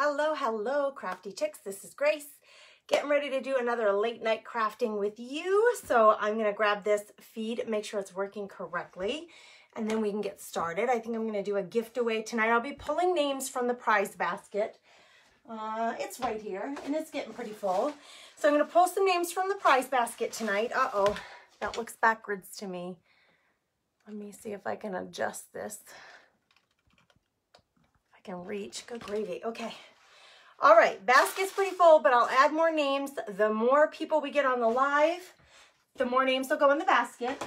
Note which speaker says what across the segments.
Speaker 1: Hello, hello, crafty chicks. This is Grace, getting ready to do another late night crafting with you. So I'm going to grab this feed, make sure it's working correctly, and then we can get started. I think I'm going to do a gift away tonight. I'll be pulling names from the prize basket. It's right here, and it's getting pretty full. So I'm going to pull some names from the prize basket tonight. Uh-oh, that looks backwards to me. Let me see if I can adjust this. Can reach. Good gravy. Okay. All right. Basket's pretty full, but I'll add more names. The more people we get on the live, the more names will go in the basket.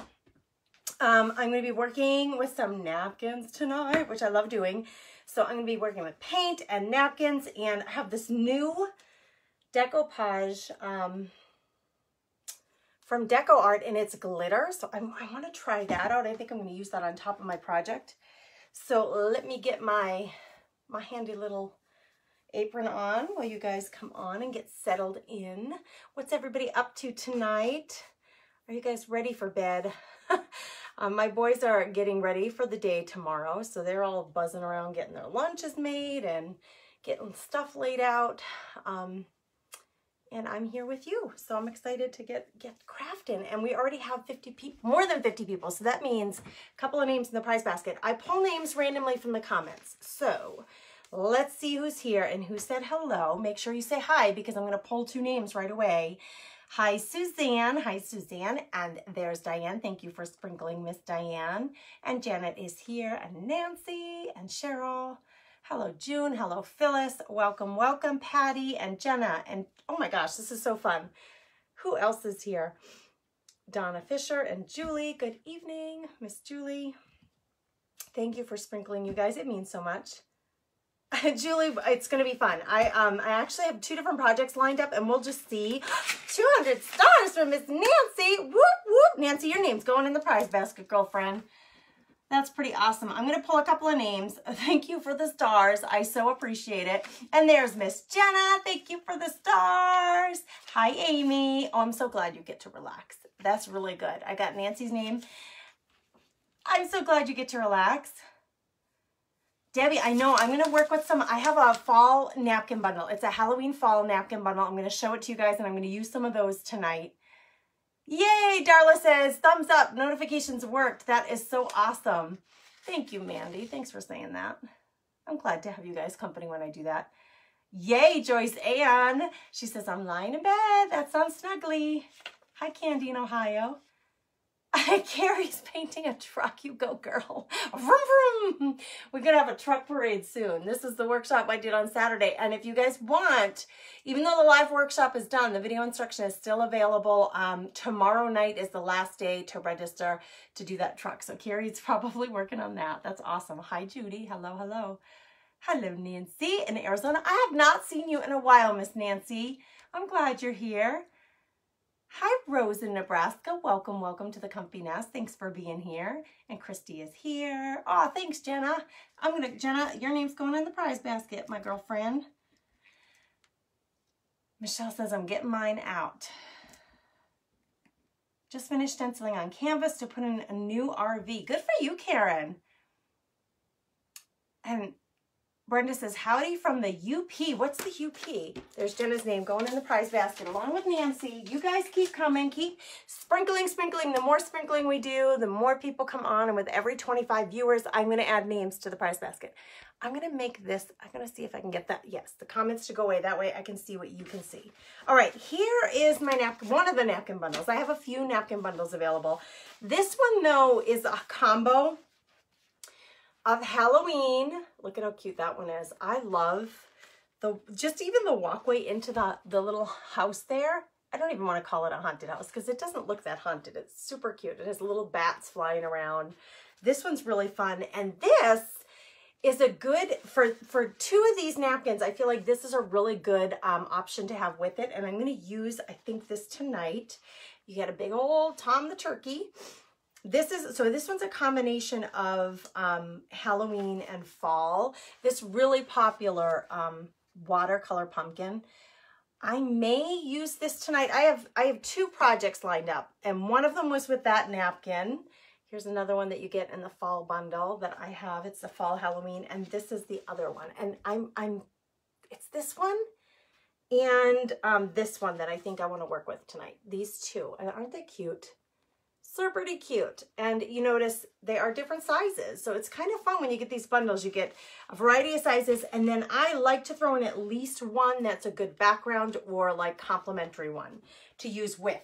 Speaker 1: I'm going to be working with some napkins tonight, which I love doing. So I'm going to be working with paint and napkins, and I have this new decoupage from Deco Art, and it's glitter. So I want to try that out. I think I'm going to use that on top of my project. So let me get my handy little apron on while you guys come on and get settled in. What's everybody up to tonight? Are you guys ready for bed? My boys are getting ready for the day tomorrow, so they're all buzzing around getting their lunches made and getting stuff laid out. And I'm here with you, so I'm excited to get crafting. And we already have 50 people, more than 50 people, so that means a couple of names in the prize basket. I pull names randomly from the comments, so let's see who's here and who said hello. Make sure you say hi, because I'm going to pull two names right away. Hi, Suzanne. Hi, Suzanne. And there's Diane. Thank you for sprinkling, Miss Diane. And Janet is here, and Nancy and Cheryl. Hello, June. Hello, Phyllis. Welcome, welcome, Patty and Jenna. And oh my gosh, this is so fun. Who else is here? Donna Fisher and Julie. Good evening, Miss Julie. Thank you for sprinkling, you guys. It means so much. Julie, it's going to be fun. I actually have 2 different projects lined up, and we'll just see. 200 stars from Miss Nancy. Whoop, whoop. Nancy, your name's going in the prize basket, girlfriend. That's pretty awesome. I'm going to pull a couple of names. Thank you for the stars. I so appreciate it. And there's Miss Jenna. Thank you for the stars. Hi, Amy. Oh, I'm so glad you get to relax. That's really good. I got Nancy's name. I'm so glad you get to relax. Debbie, I know I'm going to work with some. I have a fall napkin bundle. It's a Halloween fall napkin bundle. I'm going to show it to you guys, and I'm going to use some of those tonight. Yay, Darla says, thumbs up, notifications worked. That is so awesome. Thank you, Mandy. Thanks for saying that. I'm glad to have you guys company when I do that. Yay, Joyce Ann. She says, I'm lying in bed. That sounds snuggly. Hi, Candy in Ohio. Carrie's painting a truck. You go, girl. Vroom, vroom. We're going to have a truck parade soon. This is the workshop I did on Saturday. And if you guys want, even though the live workshop is done, the video instruction is still available. Tomorrow night is the last day to register to do that truck. So Carrie's probably working on that. That's awesome. Hi, Judy. Hello, hello. Hello, Nancy in Arizona. I have not seen you in a while, Miss Nancy. I'm glad you're here. Hi, Rose in Nebraska. Welcome, welcome to the Comfy Nest. Thanks for being here. And Christy is here. Oh, thanks, Jenna. Jenna, your name's going in the prize basket, my girlfriend. Michelle says, I'm getting mine out. Just finished stenciling on canvas to put in a new RV. Good for you, Karen. And Brenda says, howdy from the UP. What's the UP? There's Jenna's name going in the prize basket along with Nancy. You guys keep coming. Keep sprinkling. The more sprinkling we do, the more people come on. And with every 25 viewers, I'm going to add names to the prize basket. I'm going to make this. I'm going to see if I can get that. Yes, the comments to go away. That way I can see what you can see. All right, here is my napkin. One of the napkin bundles. I have a few napkin bundles available. This one, though, is a combo of Halloween. Look at how cute that one is. I love just even the walkway into the little house there. I don't even want to call it a haunted house because it doesn't look that haunted. It's super cute. It has little bats flying around. This one's really fun. And this is a good, for 2 of these napkins, I feel like this is a really good option to have with it. And I'm going to use, I think, this tonight. You get a big old Tom the Turkey. This one's a combination of Halloween and fall. This really popular watercolor pumpkin. I may use this tonight. I have 2 projects lined up, and one of them was with that napkin. Here's another one that you get in the fall bundle that I have. It's the fall Halloween, and this is the other one. And It's this one and this one that I think I want to work with tonight. These two. And aren't they cute? So pretty cute. And you notice they are different sizes. So it's kind of fun when you get these bundles. You get a variety of sizes. And then I like to throw in at least one that's a good background or like complimentary one to use with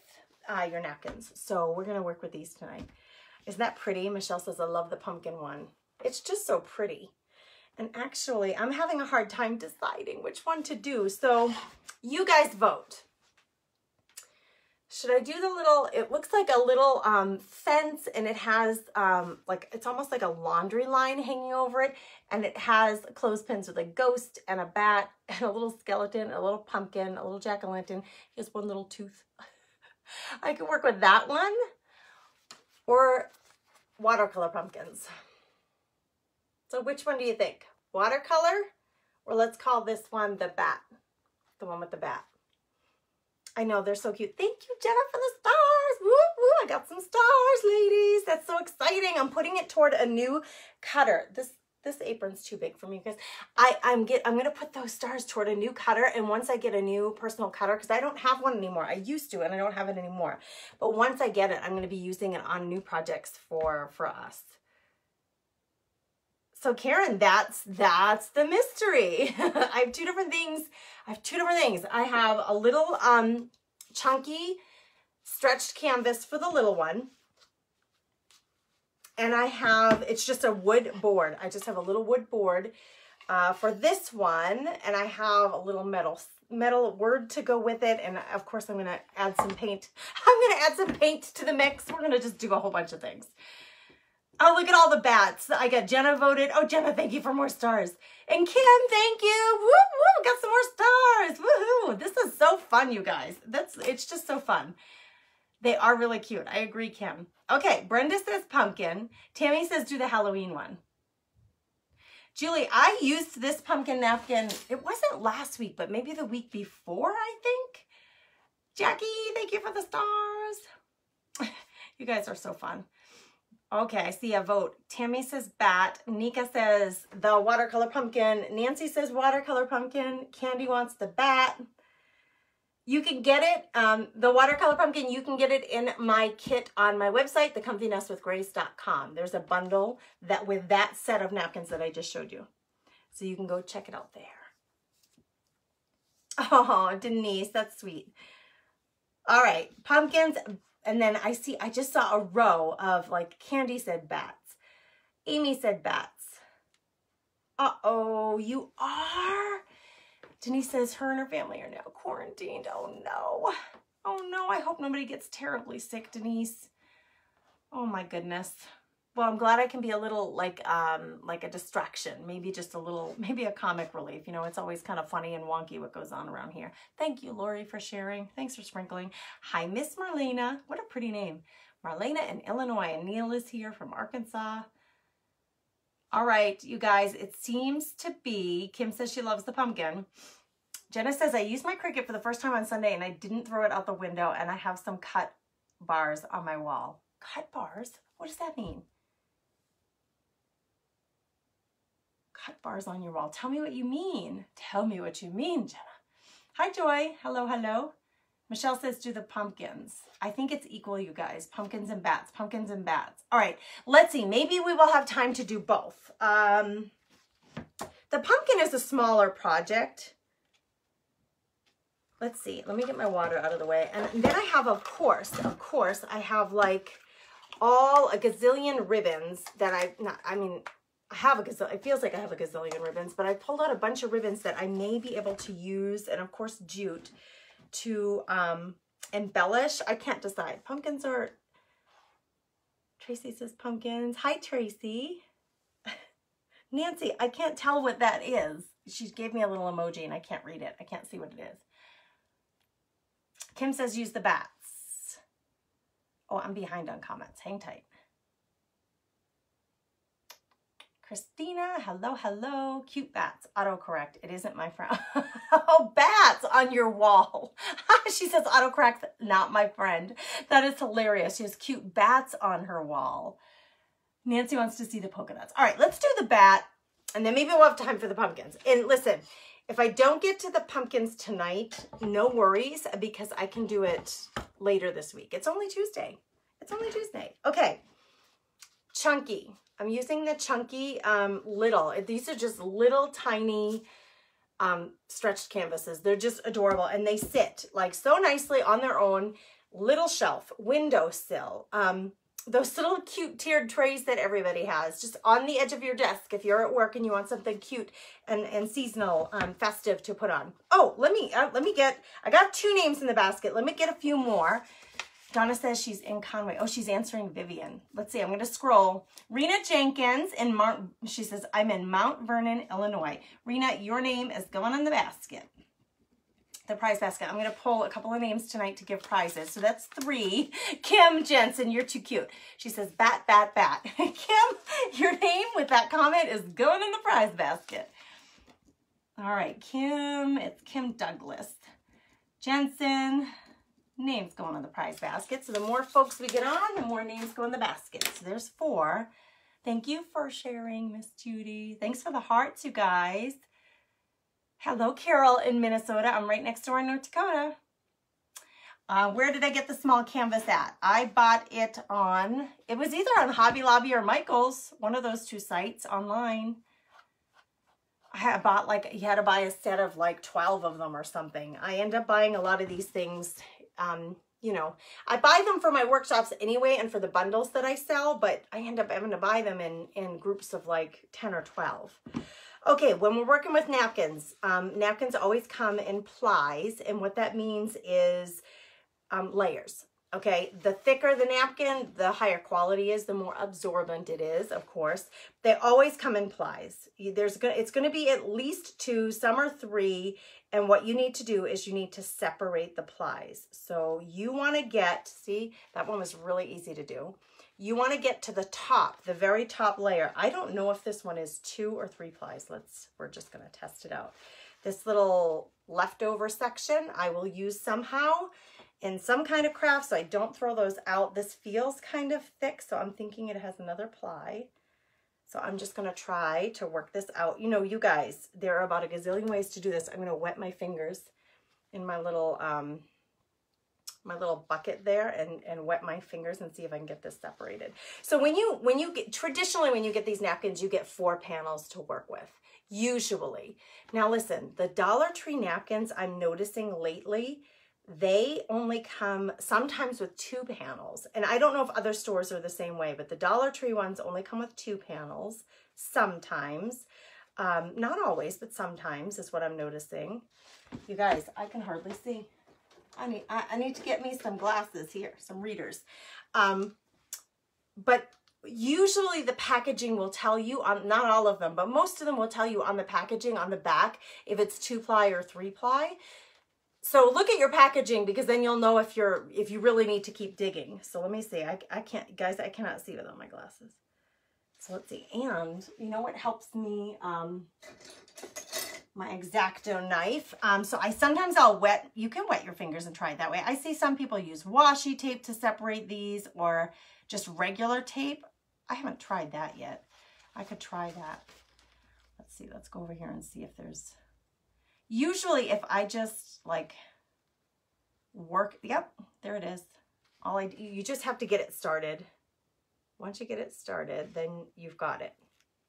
Speaker 1: your napkins. So we're going to work with these tonight. Isn't that pretty? Michelle says, I love the pumpkin one. It's just so pretty. And actually, I'm having a hard time deciding which one to do. So you guys vote. Should I do the little, it looks like a little fence, and it has like, it's almost like a laundry line hanging over it. And it has clothespins with a ghost and a bat and a little skeleton, a little pumpkin, a little jack-o'-lantern. He has one little tooth. I could work with that one or watercolor pumpkins. So which one do you think? Watercolor, or let's call this one the bat, the one with the bat. I know, they're so cute. Thank you, Jenna, for the stars. Woo, woo, I got some stars, ladies. That's so exciting. I'm putting it toward a new cutter. This apron's too big for me because I'm going to put those stars toward a new cutter. And once I get a new personal cutter, because I don't have one anymore. I used to, and I don't have it anymore. But once I get it, I'm going to be using it on new projects for us. So Karen, that's the mystery. I have two different things. I have a little chunky stretched canvas for the little one. And I have, it's just a wood board. I just have a little wood board for this one. And I have a little metal word to go with it. And of course, I'm going to add some paint. I'm going to add some paint to the mix. We're going to just do a whole bunch of things. Oh, look at all the bats. I got Jenna voted. Oh, Jenna, thank you for more stars. And Kim, thank you. Woo, woo, got some more stars. Woohoo. This is so fun, you guys. It's just so fun. They are really cute. I agree, Kim. Okay, Brenda says pumpkin. Tammy says do the Halloween one. Julie, I used this pumpkin napkin. It wasn't last week, but maybe the week before, I think. Jackie, thank you for the stars. You guys are so fun. Okay, I see a vote. Tammy says bat. Nika says the watercolor pumpkin. Nancy says watercolor pumpkin. Candy wants the bat. You can get it, the watercolor pumpkin, you can get it in my kit on my website, thecomfynestwithgrace.com. There's a bundle with that set of napkins that I just showed you. So you can go check it out there. Oh, Denise, that's sweet. All right, pumpkins. And then I just saw a row of, like, Candy said bats. Amy said bats. Uh-oh, you are? Denise says her and her family are now quarantined. Oh, no. Oh, no, I hope nobody gets terribly sick, Denise. Oh, my goodness. Well, I'm glad I can be a little, like a distraction. Maybe just a little, maybe a comic relief. You know, it's always kind of funny and wonky what goes on around here. Thank you, Lori, for sharing. Thanks for sprinkling. Hi, Miss Marlena. What a pretty name. Marlena in Illinois. And Neil is here from Arkansas. All right, you guys, it seems to be, Kim says she loves the pumpkin. Jenna says, I used my Cricut for the first time on Sunday and I didn't throw it out the window and I have some cut bars on my wall. Cut bars? What does that mean? Cut bars on your wall. Tell me what you mean. Tell me what you mean, Jenna. Hi, Joy. Hello, hello. Michelle says, do the pumpkins. I think it's equal, you guys. Pumpkins and bats. Pumpkins and bats. All right. Let's see. Maybe we will have time to do both. The pumpkin is a smaller project. Let's see. Let me get my water out of the way. And then I have, of course, I have like a gazillion ribbons that I have a gazillion, it feels like I have a gazillion ribbons, but I pulled out a bunch of ribbons that I may be able to use, and of course jute to embellish. I can't decide. Pumpkins are, Tracy says pumpkins. Hi, Tracy. Nancy, I can't tell what that is. She gave me a little emoji and I can't read it. I can't see what it is. Kim says use the bats. Oh, I'm behind on comments. Hang tight. Christina, hello, hello. Cute bats. Autocorrect. It isn't my friend. Oh, bats on your wall. She says autocorrect, not my friend. That is hilarious. She has cute bats on her wall. Nancy wants to see the polka dots. All right, let's do the bat, and then maybe we'll have time for the pumpkins. And listen, If I don't get to the pumpkins tonight, no worries, because I can do it later this week. It's only Tuesday. It's only Tuesday. Okay. Chunky. I'm using the Chunky little. These are just little tiny stretched canvases. They're just adorable, and they sit like so nicely on their own little shelf, windowsill. Those little cute tiered trays that everybody has, just on the edge of your desk if you're at work and you want something cute and seasonal, festive to put on. Oh, I got 2 names in the basket. Let me get a few more. Donna says she's in Conway. Oh, she's answering Vivian. Let's see, I'm gonna scroll. Rena Jenkins she says, I'm in Mount Vernon, Illinois. Rena, your name is going in the basket. The prize basket. I'm going to pull a couple of names tonight to give prizes. So that's 3. Kim Jensen, you're too cute. She says, bat, bat, bat. Kim, your name with that comment is going in the prize basket. All right, Kim, it's Kim Douglas. Jensen, names going in the prize basket. So the more folks we get on, the more names go in the basket. So there's 4. Thank you for sharing, Miss Judy. Thanks for the hearts, you guys. Hello, Carol in Minnesota. I'm right next door in North Dakota. Where did I get the small canvas at? I bought it on, it was either on Hobby Lobby or Michael's, one of those 2 sites online. I bought you had to buy a set of like 12 of them or something. I end up buying a lot of these things. You know, I buy them for my workshops anyway and for the bundles that I sell, but I end up having to buy them in groups of like 10 or 12. Okay, when we're working with napkins, napkins always come in plies, and what that means is layers. Okay, the thicker the napkin, the higher quality is, the more absorbent it is, of course. They always come in plies. It's going to be at least 2, some are 3, and what you need to do is you need to separate the plies. So you want to get, see, that one was really easy to do. You want to get to the top, the very top layer. I don't know if this one is 2 or 3 plies. We're just going to test it out. This little leftover section I will use somehow in some kind of craft, so I don't throw those out. This feels kind of thick, so I'm thinking it has another ply. So I'm just going to try to work this out. You know, you guys, there are about a gazillion ways to do this. I'm going to wet my fingers in my little bucket there and wet my fingers and see if I can get this separated. So traditionally when you get these napkins, you get 4 panels to work with, usually. Now listen, the Dollar Tree napkins I'm noticing lately, they only come sometimes with 2 panels. And I don't know if other stores are the same way, but the Dollar Tree ones only come with 2 panels sometimes. Not always, but sometimes is what I'm noticing. You guys, I can hardly see. I need to get me some glasses here, some readers. But usually the packaging will tell you, not all of them, but most of them will tell you on the packaging on the back if it's 2-ply or 3-ply. So look at your packaging, because then you'll know if you really need to keep digging. So let me see. I can't, guys, I cannot see without my glasses. So let's see. And you know what helps me? My X-Acto knife. So sometimes I'll wet, you can wet your fingers and try it that way. I see some people use washi tape to separate these, or just regular tape. I haven't tried that yet. I could try that. Let's see, let's go over here and see if there's, usually if I just like work, yep, there it is. You just have to get it started. Once you get it started, then you've got it.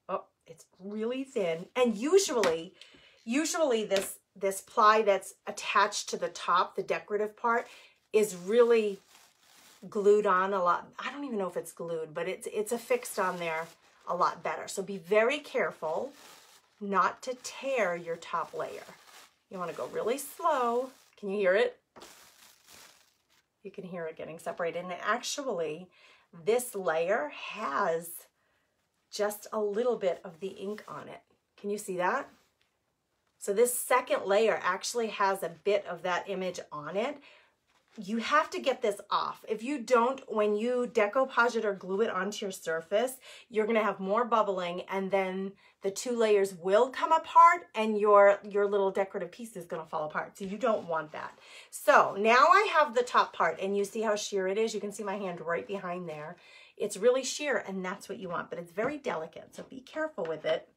Speaker 1: Oh, it's really thin. And usually this ply that's attached to the top, the decorative part, is really glued on a lot. I don't even know if it's glued, but it's affixed on there a lot better. So be very careful not to tear your top layer. You want to go really slow. Can you hear it? You can hear it getting separated. And actually, this layer has just a little bit of the ink on it. Can you see that? So this second layer actually has a bit of that image on it. You have to get this off. If you don't, when you decoupage it or glue it onto your surface, you're going to have more bubbling, and then the 2 layers will come apart and your little decorative piece is going to fall apart. So you don't want that. So now I have the top part, and you see how sheer it is. You can see my hand right behind there. It's really sheer, and that's what you want, but it's very delicate. So be careful with it.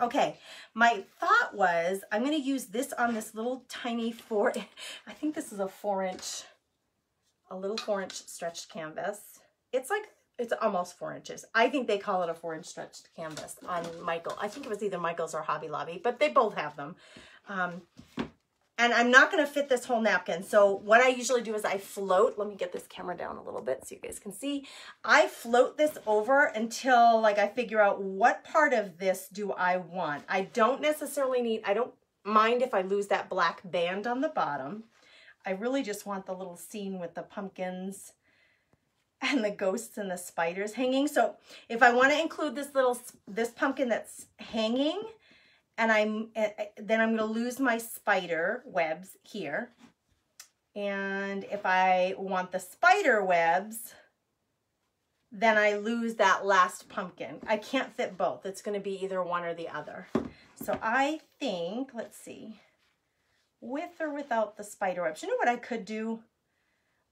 Speaker 1: Okay, my thought was I'm going to use this on this little tiny I think this is a 4-inch, a little 4-inch stretched canvas. It's like, it's almost 4 inches. I think they call it a 4-inch stretched canvas on Michael. I think it was either Michael's or Hobby Lobby, but they both have them. And I'm not going to fit this whole napkin. So what I usually do is I float. Let me get this camera down a little bit so you guys can see. I float this over until like I figure out what part of this do I want. I don't necessarily need, I don't mind if I lose that black band on the bottom. I really just want the little scene with the pumpkins and the ghosts and the spiders hanging. So if I want to include this pumpkin that's hanging, and then I'm going to lose my spider webs here. And if I want the spider webs, then I lose that last pumpkin. I can't fit both. It's going to be either one or the other. So I think, let's see, with or without the spider webs. You know what I could do?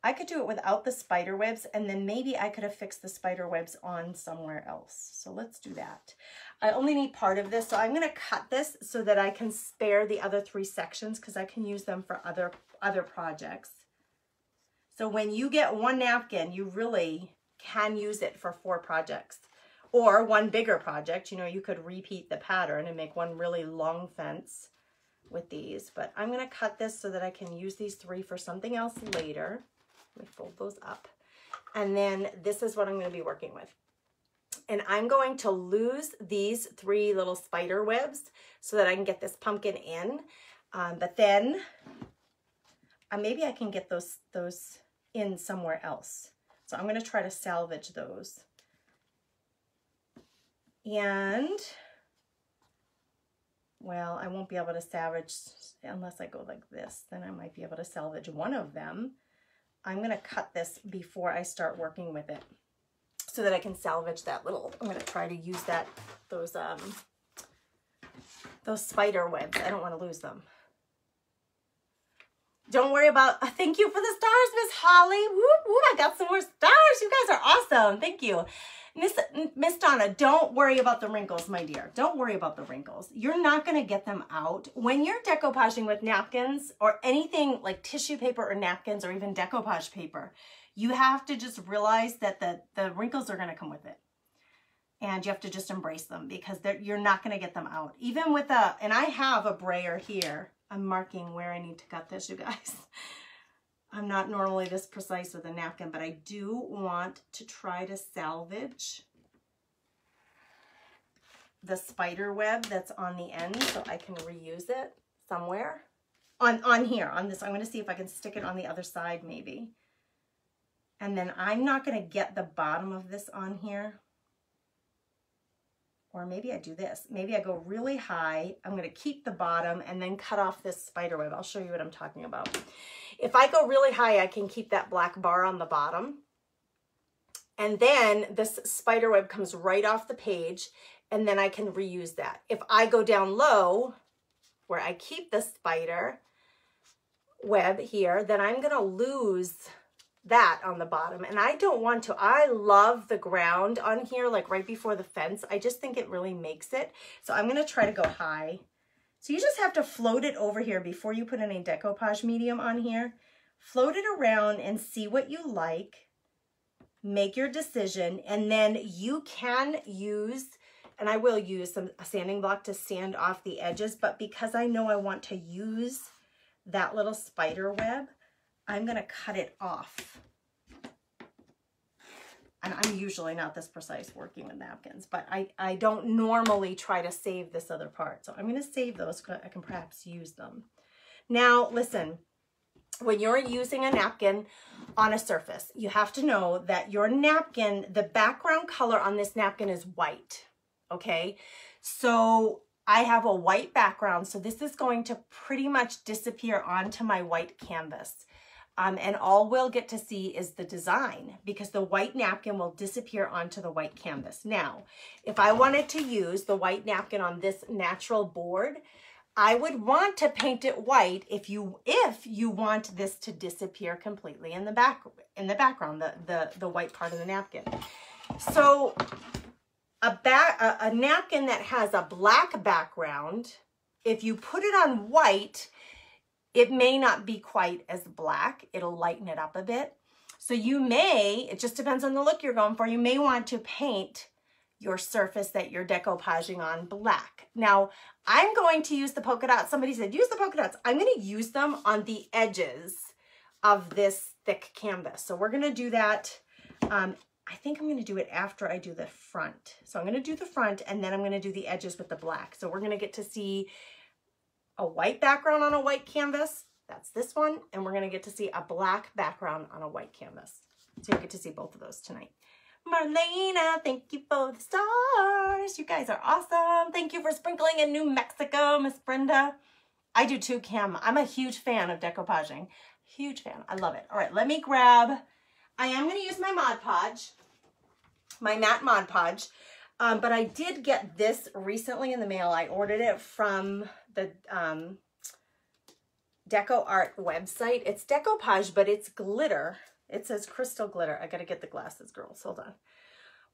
Speaker 1: I could do it without the spider webs, and then maybe I could have fixed the spider webs on somewhere else. So let's do that. I only need part of this, so I'm going to cut this so that I can spare the other 3 sections because I can use them for other projects. So when you get one napkin, you really can use it for 4 projects. Or one bigger project, you know, you could repeat the pattern and make one really long fence with these. But I'm going to cut this so that I can use these 3 for something else later. Let me fold those up. And then this is what I'm going to be working with. And I'm going to lose these 3 little spider webs so that I can get this pumpkin in. But then maybe I can get those in somewhere else. So I'm going to try to salvage those. And, well, I won't be able to salvage unless I go like this. Then I might be able to salvage one of them. I'm going to cut this before I start working with it so that I can salvage that little, I'm going to try to use those spider webs. I don't want to lose them. Don't worry about, thank you for the stars, Miss Holly. Whoop, whoop, I got some more stars. You guys are awesome. Thank you. Miss Donna, don't worry about the wrinkles, my dear. Don't worry about the wrinkles. You're not going to get them out. When you're decoupaging with napkins or anything like tissue paper or napkins or even decoupage paper, you have to just realize that the wrinkles are going to come with it. And you have to just embrace them because you're not going to get them out. Even with and I have a brayer here. I'm marking where I need to cut this, you guys. I'm not normally this precise with a napkin, but I do want to try to salvage the spider web that's on the end so I can reuse it somewhere. On here, on this, I'm going to see if I can stick it on the other side maybe. And then I'm not going to get the bottom of this on here. Or maybe I do this. Maybe I go really high. I'm going to keep the bottom and then cut off this spider web. I'll show you what I'm talking about. If I go really high, I can keep that black bar on the bottom. And then this spider web comes right off the page and then I can reuse that. If I go down low, where I keep the spider web here, then I'm going to lose that on the bottom. And I don't want to. I love the ground on here, like right before the fence. I just think it really makes it. So I'm going to try to go high. So you just have to float it over here before you put any decoupage medium on here. Float it around and see what you like. Make your decision. And then you can use, and I will use a sanding block to sand off the edges, but because I know I want to use that little spider web, I'm going to cut it off. And I'm usually not this precise working with napkins, but I don't normally try to save this other part. So I'm going to save those so I can perhaps use them. Now, listen, when you're using a napkin on a surface, you have to know that your napkin, the background color on this napkin is white, okay? So I have a white background, so this is going to pretty much disappear onto my white canvas. And all we'll get to see is the design because the white napkin will disappear onto the white canvas. Now, if I wanted to use the white napkin on this natural board, I would want to paint it white if you want this to disappear completely in the background, the white part of the napkin. So a napkin that has a black background, if you put it on white, it may not be quite as black. It'll lighten it up a bit. So you may, it just depends on the look you're going for, you may want to paint your surface that you're decoupaging on black. Now, I'm going to use the polka dots. Somebody said, use the polka dots. I'm going to use them on the edges of this thick canvas. So we're going to do that. I think I'm going to do it after I do the front. So I'm going to do the front and then I'm going to do the edges with the black. So we're going to get to see a white background on a white canvas. That's this one. And we're going to get to see a black background on a white canvas. So you get to see both of those tonight. Marlena, thank you for the stars. You guys are awesome. Thank you for sprinkling in New Mexico, Miss Brenda. I do too, Kim. I'm a huge fan of decoupaging. Huge fan. I love it. All right, let me grab, I am going to use my Mod Podge, my matte Mod Podge, but I did get this recently in the mail. I ordered it from the Deco Art website. It's decoupage, but it's glitter. It says crystal glitter. I got to get the glasses, girls. Hold on.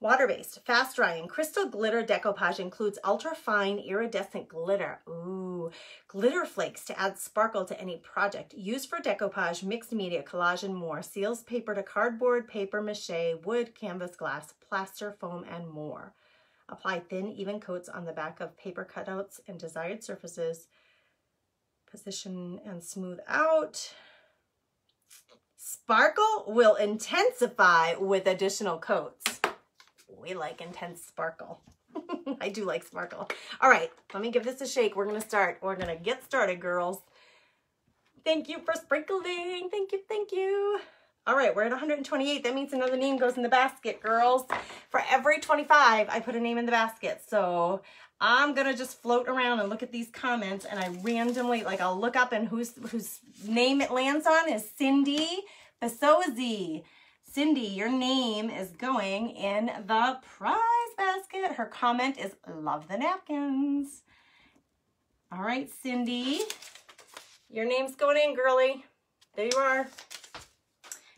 Speaker 1: Water-based, fast-drying, crystal glitter decoupage includes ultra-fine iridescent glitter. Ooh, glitter flakes to add sparkle to any project. Used for decoupage, mixed media, collage, and more. Seals paper to cardboard, paper mache, wood, canvas, glass, plaster, foam, and more. Apply thin, even coats on the back of paper cutouts and desired surfaces. Position and smooth out. Sparkle will intensify with additional coats. We like intense sparkle. I do like sparkle. All right, let me give this a shake. We're going to start. We're going to get started, girls. Thank you for sprinkling. Thank you, thank you. All right, we're at 128. That means another name goes in the basket, girls. For every 25, I put a name in the basket. So I'm going to just float around and look at these comments, and I randomly, like, I'll look up and whose name it lands on is Cindy Basozi. Cindy, your name is going in the prize basket. Her comment is, love the napkins. All right, Cindy, your name's going in, girly. There you are.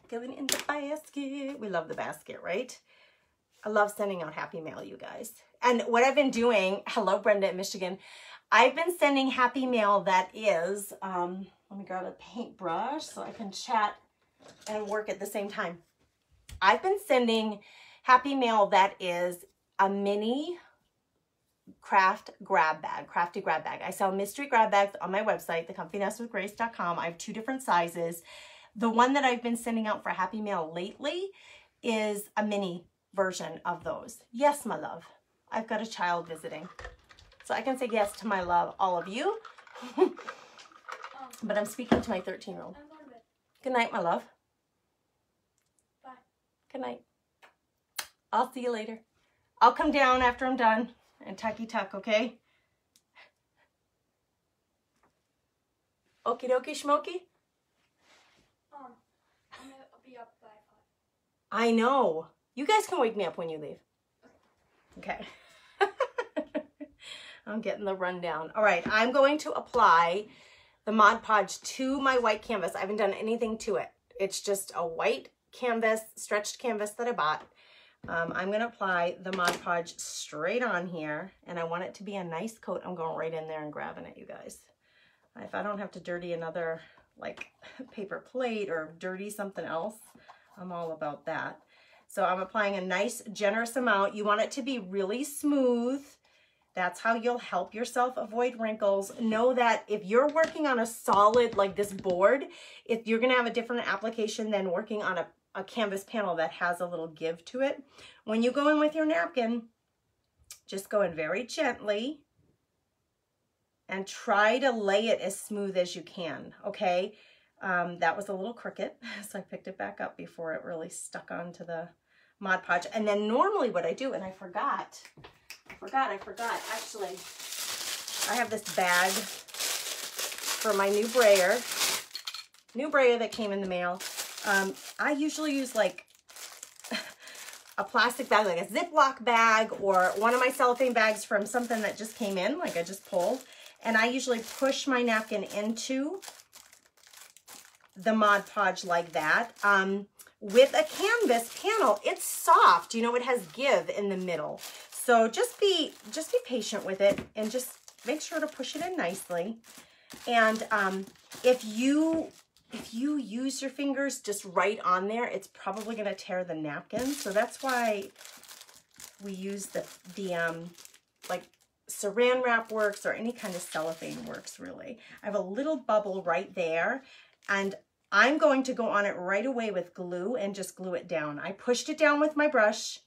Speaker 1: Going in the basket. We love the basket, right? I love sending out happy mail, you guys. And what I've been doing, hello, Brenda in Michigan. I've been sending happy mail that is, let me grab a paintbrush so I can chat and work at the same time. I've been sending happy mail that is a mini crafty grab bag. I sell mystery grab bags on my website, thecomfynestwithgrace.com. I have 2 different sizes. The one that I've been sending out for happy mail lately is a mini version of those. Yes, my love. I've got a child visiting. So I can say yes to my love, all of you. But I'm speaking to my 13-year-old. Good night, my love. Bye. Good night. I'll see you later. I'll come down after I'm done and tucky tuck, okay? Okie dokie schmoky?
Speaker 2: I'll be up by 5.
Speaker 1: I know. You guys can wake me up when you leave. Okay. I'm getting the rundown. All right, I'm going to apply the Mod Podge to my white canvas. I haven't done anything to it. It's just a white canvas, stretched canvas that I bought. I'm going to apply the Mod Podge straight on here, and I want it to be a nice coat. I'm going right in there and grabbing it, you guys. If I don't have to dirty another, like, paper plate or dirty something else, I'm all about that. So I'm applying a nice, generous amount. You want it to be really smooth. That's how you'll help yourself avoid wrinkles. Know that if you're working on a solid, like this board, if you're gonna have a different application than working on a canvas panel that has a little give to it. When you go in with your napkin, just go in very gently and try to lay it as smooth as you can, okay? That was a little crooked, so I picked it back up before it really stuck onto the Mod Podge. And then normally what I do, and I forgot, actually, I have this bag for my new brayer that came in the mail. I usually use like a plastic bag, like a Ziploc bag, or one of my cellophane bags from something that just came in, like I just pulled. And I usually push my napkin into the Mod Podge like that. With a canvas panel, it's soft. You know, it has give in the middle. So just be patient with it and just make sure to push it in nicely. And if you use your fingers just right on there, it's probably going to tear the napkin. So that's why we use the like saran wrap works, or any kind of cellophane works really. I have a little bubble right there, and I'm going to go on it right away with glue and just glue it down. I pushed it down with my brush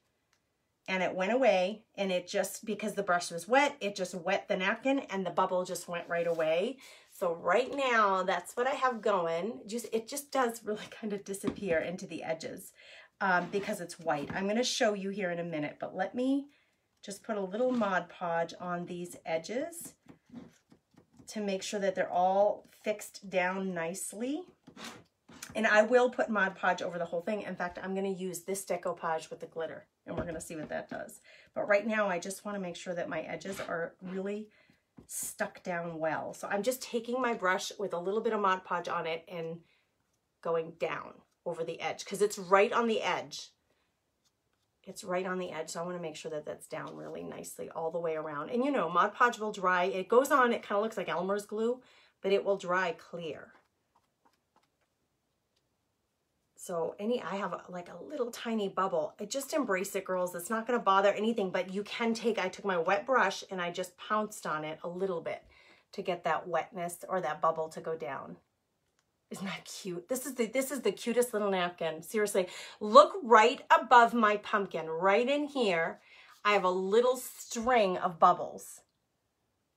Speaker 1: and it went away, and it just, because the brush was wet, it just wet the napkin and the bubble just went right away. So right now, that's what I have going. It just does really kind of disappear into the edges because it's white. I'm going to show you here in a minute, but let me just put a little Mod Podge on these edges to make sure that they're all fixed down nicely. And I will put Mod Podge over the whole thing. In fact, I'm going to use this decoupage with the glitter, and we're going to see what that does. But right now, I just want to make sure that my edges are really stuck down well. So I'm just taking my brush with a little bit of Mod Podge on it and going down over the edge, because it's right on the edge. It's right on the edge, so I want to make sure that that's down really nicely all the way around. And you know, Mod Podge will dry. It goes on, it kind of looks like Elmer's glue, but it will dry clear. So I have like a little tiny bubble. I just embrace it, girls. It's not going to bother anything, but you can I took my wet brush and I just pounced on it a little bit to get that wetness or that bubble to go down. Isn't that cute? This is the cutest little napkin. Seriously, look right above my pumpkin, right in here. I have a little string of bubbles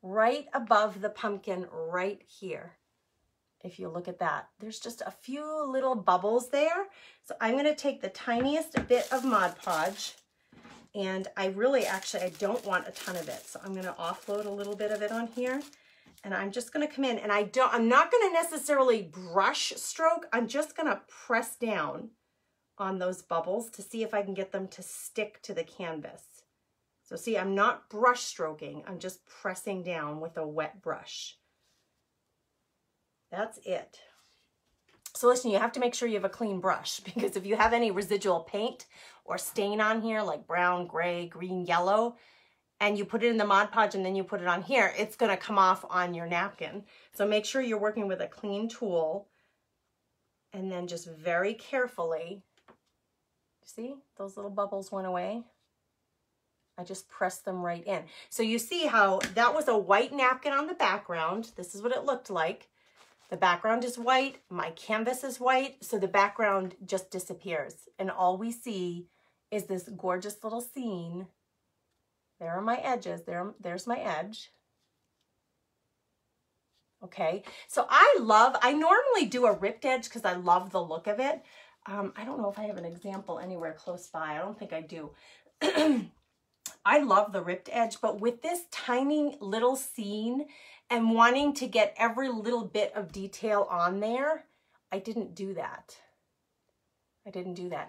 Speaker 1: right above the pumpkin right here. If you look at that, there's just a few little bubbles there. So I'm going to take the tiniest bit of Mod Podge, and I don't want a ton of it. So I'm going to offload a little bit of it on here, and I'm just going to come in, and I'm not going to necessarily brush stroke. I'm just going to press down on those bubbles to see if I can get them to stick to the canvas. So see, I'm not brush stroking. I'm just pressing down with a wet brush. That's it. So listen, you have to make sure you have a clean brush, because if you have any residual paint or stain on here, like brown, gray, green, yellow, and you put it in the Mod Podge and then you put it on here, it's going to come off on your napkin. So make sure you're working with a clean tool, and then just very carefully, see, those little bubbles went away. I just pressed them right in. So you see how that was a white napkin on the background. This is what it looked like. The background is white, my canvas is white, so the background just disappears. And all we see is this gorgeous little scene. There are my edges, there's my edge. Okay, so I normally do a ripped edge because I love the look of it. I don't know if I have an example anywhere close by. I don't think I do. I love the ripped edge, but with this tiny little scene and wanting to get every little bit of detail on there, I didn't do that.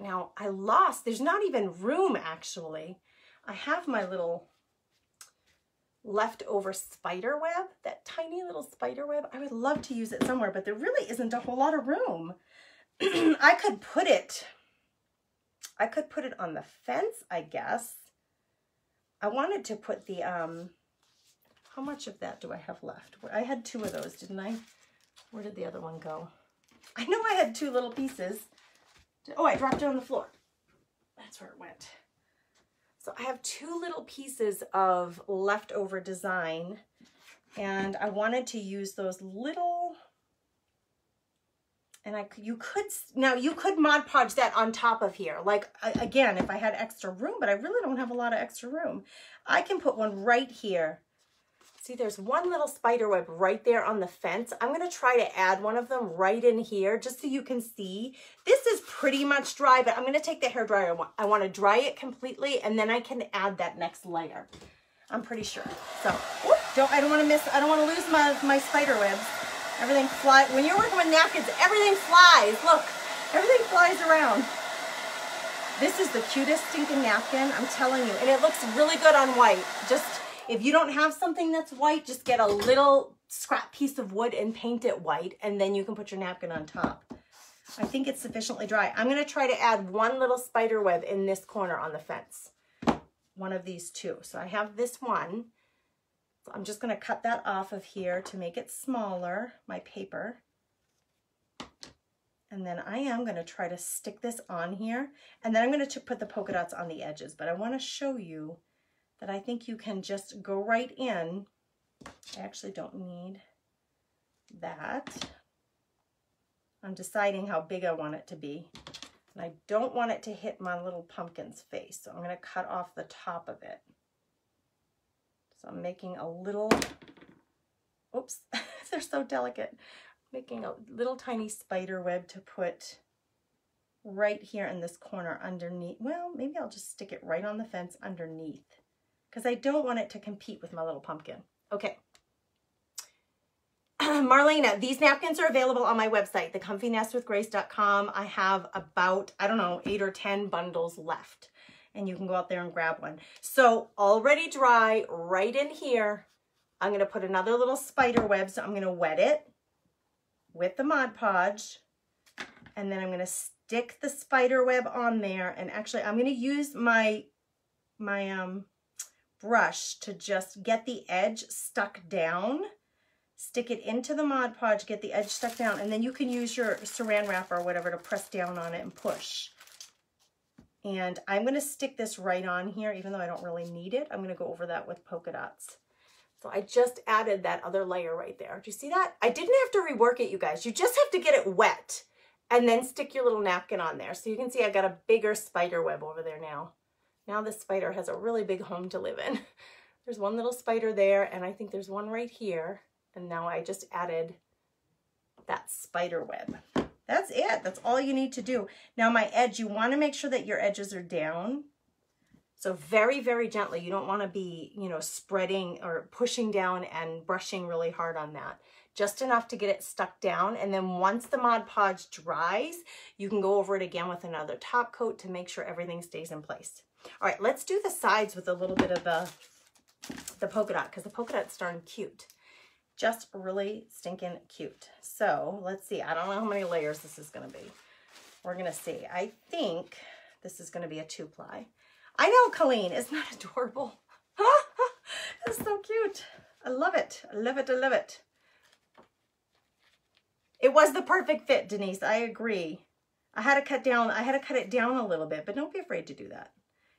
Speaker 1: Now, there's not even room actually. I have my little leftover spider web, that tiny little spider web. I would love to use it somewhere, but there really isn't a whole lot of room. I could put it on the fence, I guess. I wanted to put the, how much of that do I have left? I had 2 of those, didn't I? Where did the other one go? I know I had 2 little pieces. Oh, I dropped it on the floor. That's where it went. So I have 2 little pieces of leftover design, and I wanted to use those little, and you could Mod Podge that on top of here. Like, again, if I had extra room, but I really don't have a lot of extra room. I can put one right here. See, there's one little spider web right there on the fence. I'm going to try to add one of them right in here just so you can see. This is pretty much dry, but I'm going to take the hairdryer. I want to dry it completely, and then I can add that next layer. I'm pretty sure. So, I don't want to lose my spider webs. Everything flies. When you're working with napkins, everything flies. Look, everything flies around. This is the cutest stinking napkin, I'm telling you. And it looks really good on white. Just, if you don't have something that's white, just get a little scrap piece of wood and paint it white, and then you can put your napkin on top. I think it's sufficiently dry. I'm going to try to add one little spider web in this corner on the fence. one of these two. So I have this one. So I'm just going to cut that off of here to make it smaller, my paper. And then I am going to try to stick this on here. And then I'm going to put the polka dots on the edges. But I want to show you that I think you can just go right in. I actually don't need that. I'm deciding how big I want it to be. And I don't want it to hit my little pumpkin's face. So I'm going to cut off the top of it. So I'm making a little, oops, they're so delicate. Making a little tiny spider web to put right here in this corner underneath. Well, maybe I'll just stick it right on the fence underneath because I don't want it to compete with my little pumpkin. Okay. Marlena, these napkins are available on my website, thecomfynestwithgrace.com. I have about, I don't know, 8 or 10 bundles left, and you can go out there and grab one. So already dry right in here. I'm going to put another little spider web, so I'm going to wet it with the Mod Podge, and then I'm going to stick the spider web on there. And actually, I'm going to use my brush to just get the edge stuck down. Stick it into the Mod Podge, get the edge stuck down, and then you can use your saran wrap or whatever to press down on it and push. And I'm going to stick this right on here, even though I don't really need it. I'm going to go over that with polka dots. So I just added that other layer right there. Do you see that? I didn't have to rework it, you guys. You just have to get it wet and then stick your little napkin on there. So you can see I got a bigger spider web over there now. Now this spider has a really big home to live in. There's one little spider there, and I think there's one right here. And now I just added that spider web. That's it. That's all you need to do. Now my edge, you want to make sure that your edges are down. So very, very gently. You don't want to be, you know, spreading or pushing down and brushing really hard on that. Just enough to get it stuck down. And then once the Mod Podge dries, you can go over it again with another top coat to make sure everything stays in place. All right, let's do the sides with a little bit of the polka dot, because the polka dot's darn cute. Just really stinking cute. So let's see. I don't know how many layers this is going to be. We're going to see. I think this is going to be a 2-ply. I know, Colleen. Isn't that adorable? That's so cute. I love it. I love it. I love it. It was the perfect fit, Denise. I agree. I had to cut it down a little bit, but don't be afraid to do that.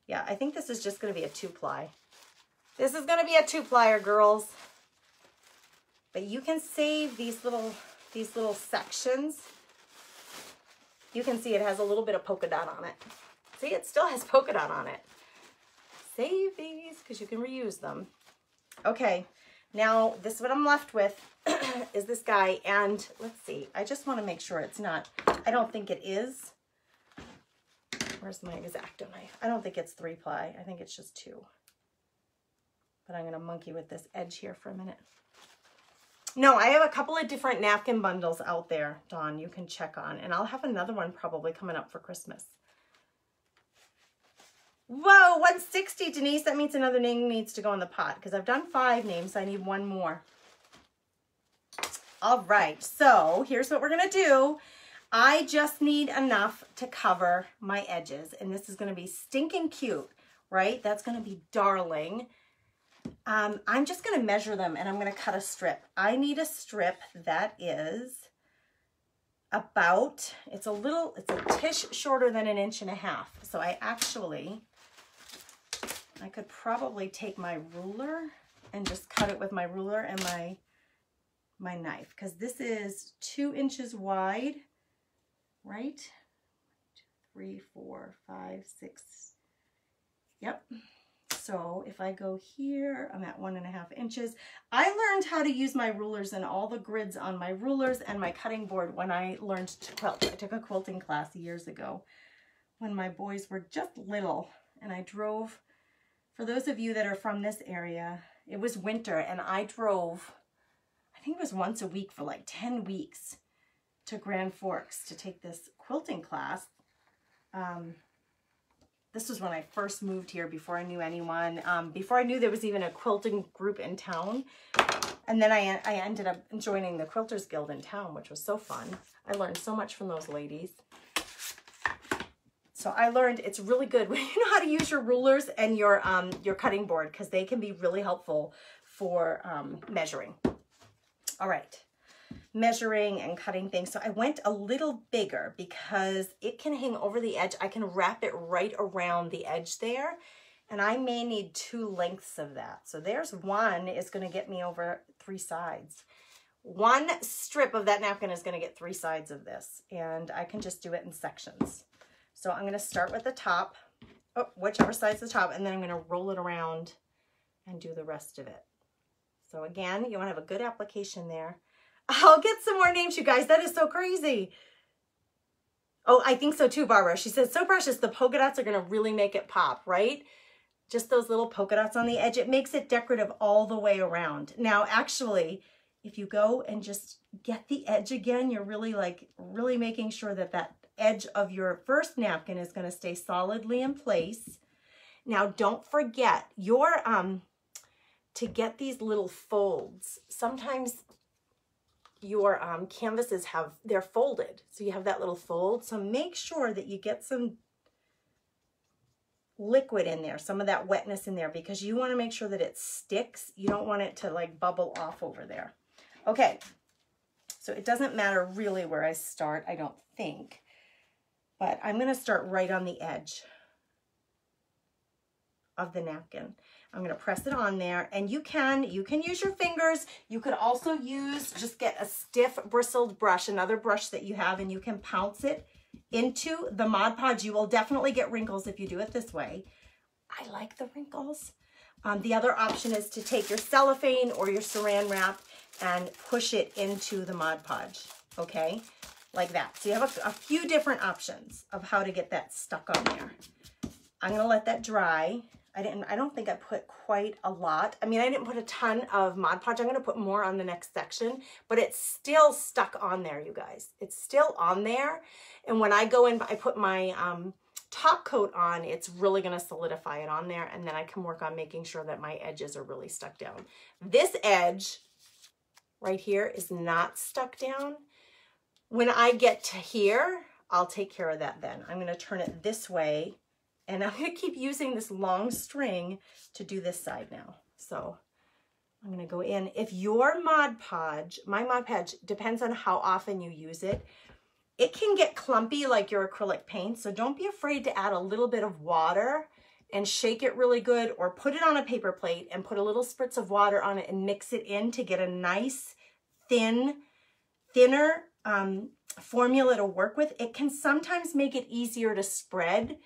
Speaker 1: Yeah, I think this is just going to be a 2-ply. This is going to be a 2-plier, girls. But you can save these little sections. You can see it has a little bit of polka dot on it. See, it still has polka dot on it. Save these because you can reuse them. Okay, now this is what I'm left with is this guy. And let's see, I just want to make sure it's not, I don't think it is. Where's my X-Acto knife? I don't think it's 3-ply. I think it's just 2. But I'm going to monkey with this edge here for a minute. No, I have a couple of different napkin bundles out there, Dawn, you can check on. And I'll have another one probably coming up for Christmas. Whoa, 160, Denise. That means another name needs to go in the pot because I've done 5 names. So I need 1 more. All right, so here's what we're going to do. I just need enough to cover my edges. And this is going to be stinking cute, right? That's going to be darling. I'm just going to measure them and I'm going to cut a strip. I need a strip that is about, it's a tish shorter than 1.5 inches. So I could probably take my ruler and just cut it with my ruler and my knife, because this is 2 inches wide, right? 1, 2, 3, 4, 5, 6. Yep. So if I go here, I'm at 1.5 inches. I learned how to use my rulers and all the grids on my rulers and my cutting board when I learned to quilt. I took a quilting class years ago when my boys were just little, and I drove, for those of you that are from this area, it was winter and I drove, I think it was once a week for like 10 weeks to Grand Forks to take this quilting class. This was when I first moved here, before I knew anyone, before I knew there was even a quilting group in town. And then I ended up joining the Quilters Guild in town, which was so fun. I learned so much from those ladies. So I learned it's really good when you know how to use your rulers and your cutting board, because they can be really helpful for measuring. All right, measuring and cutting things. So I went a little bigger because it can hang over the edge. I can wrap it right around the edge there, and I may need 2 lengths of that. So there's one is going to get me over 3 sides. One strip of that napkin is going to get 3 sides of this, and I can just do it in sections. So I'm going to start with the top, whichever side's the top, and then I'm going to roll it around and do the rest of it. So again, you want to have a good application there. I'll get some more names, you guys. That is so crazy. Oh, I think so too, Barbara. She says, so precious. The polka dots are going to really make it pop, right? Just those little polka dots on the edge. It makes it decorative all the way around. Now, actually, if you go and just get the edge again, you're really making sure that that edge of your first napkin is going to stay solidly in place. Now, don't forget your to get these little folds. Sometimes your canvases they're folded, so you have that little fold. So make sure that you get some liquid in there, some of that wetness in there, because you want to make sure that it sticks. You don't want it to like bubble off over there. Okay, so it doesn't matter really where I start, I don't think, but I'm going to start right on the edge of the napkin. I'm going to press it on there, and you can use your fingers. You could also just get a stiff bristled brush, another brush that you have, and you can pounce it into the Mod Podge. You will definitely get wrinkles if you do it this way. I like the wrinkles. The other option is to take your cellophane or your saran wrap and push it into the Mod Podge, okay? Like that. So you have a few different options of how to get that stuck on there. I'm gonna let that dry. I don't think I put quite a lot. I mean, I didn't put a ton of Mod Podge. I'm gonna put more on the next section, but it's still stuck on there, you guys. It's still on there. And when I go in, I put my top coat on, it's really gonna solidify it on there, and then I can work on making sure that my edges are really stuck down. This edge right here is not stuck down. When I get to here, I'll take care of that then. I'm gonna turn it this way, and I'm gonna keep using this long string to do this side now. So I'm gonna go in. If your Mod Podge, my Mod Podge, depends on how often you use it, it can get clumpy like your acrylic paint, so don't be afraid to add a little bit of water and shake it really good, or put it on a paper plate and put a little spritz of water on it and mix it in to get a nice thinner formula to work with. It can sometimes make it easier to spread.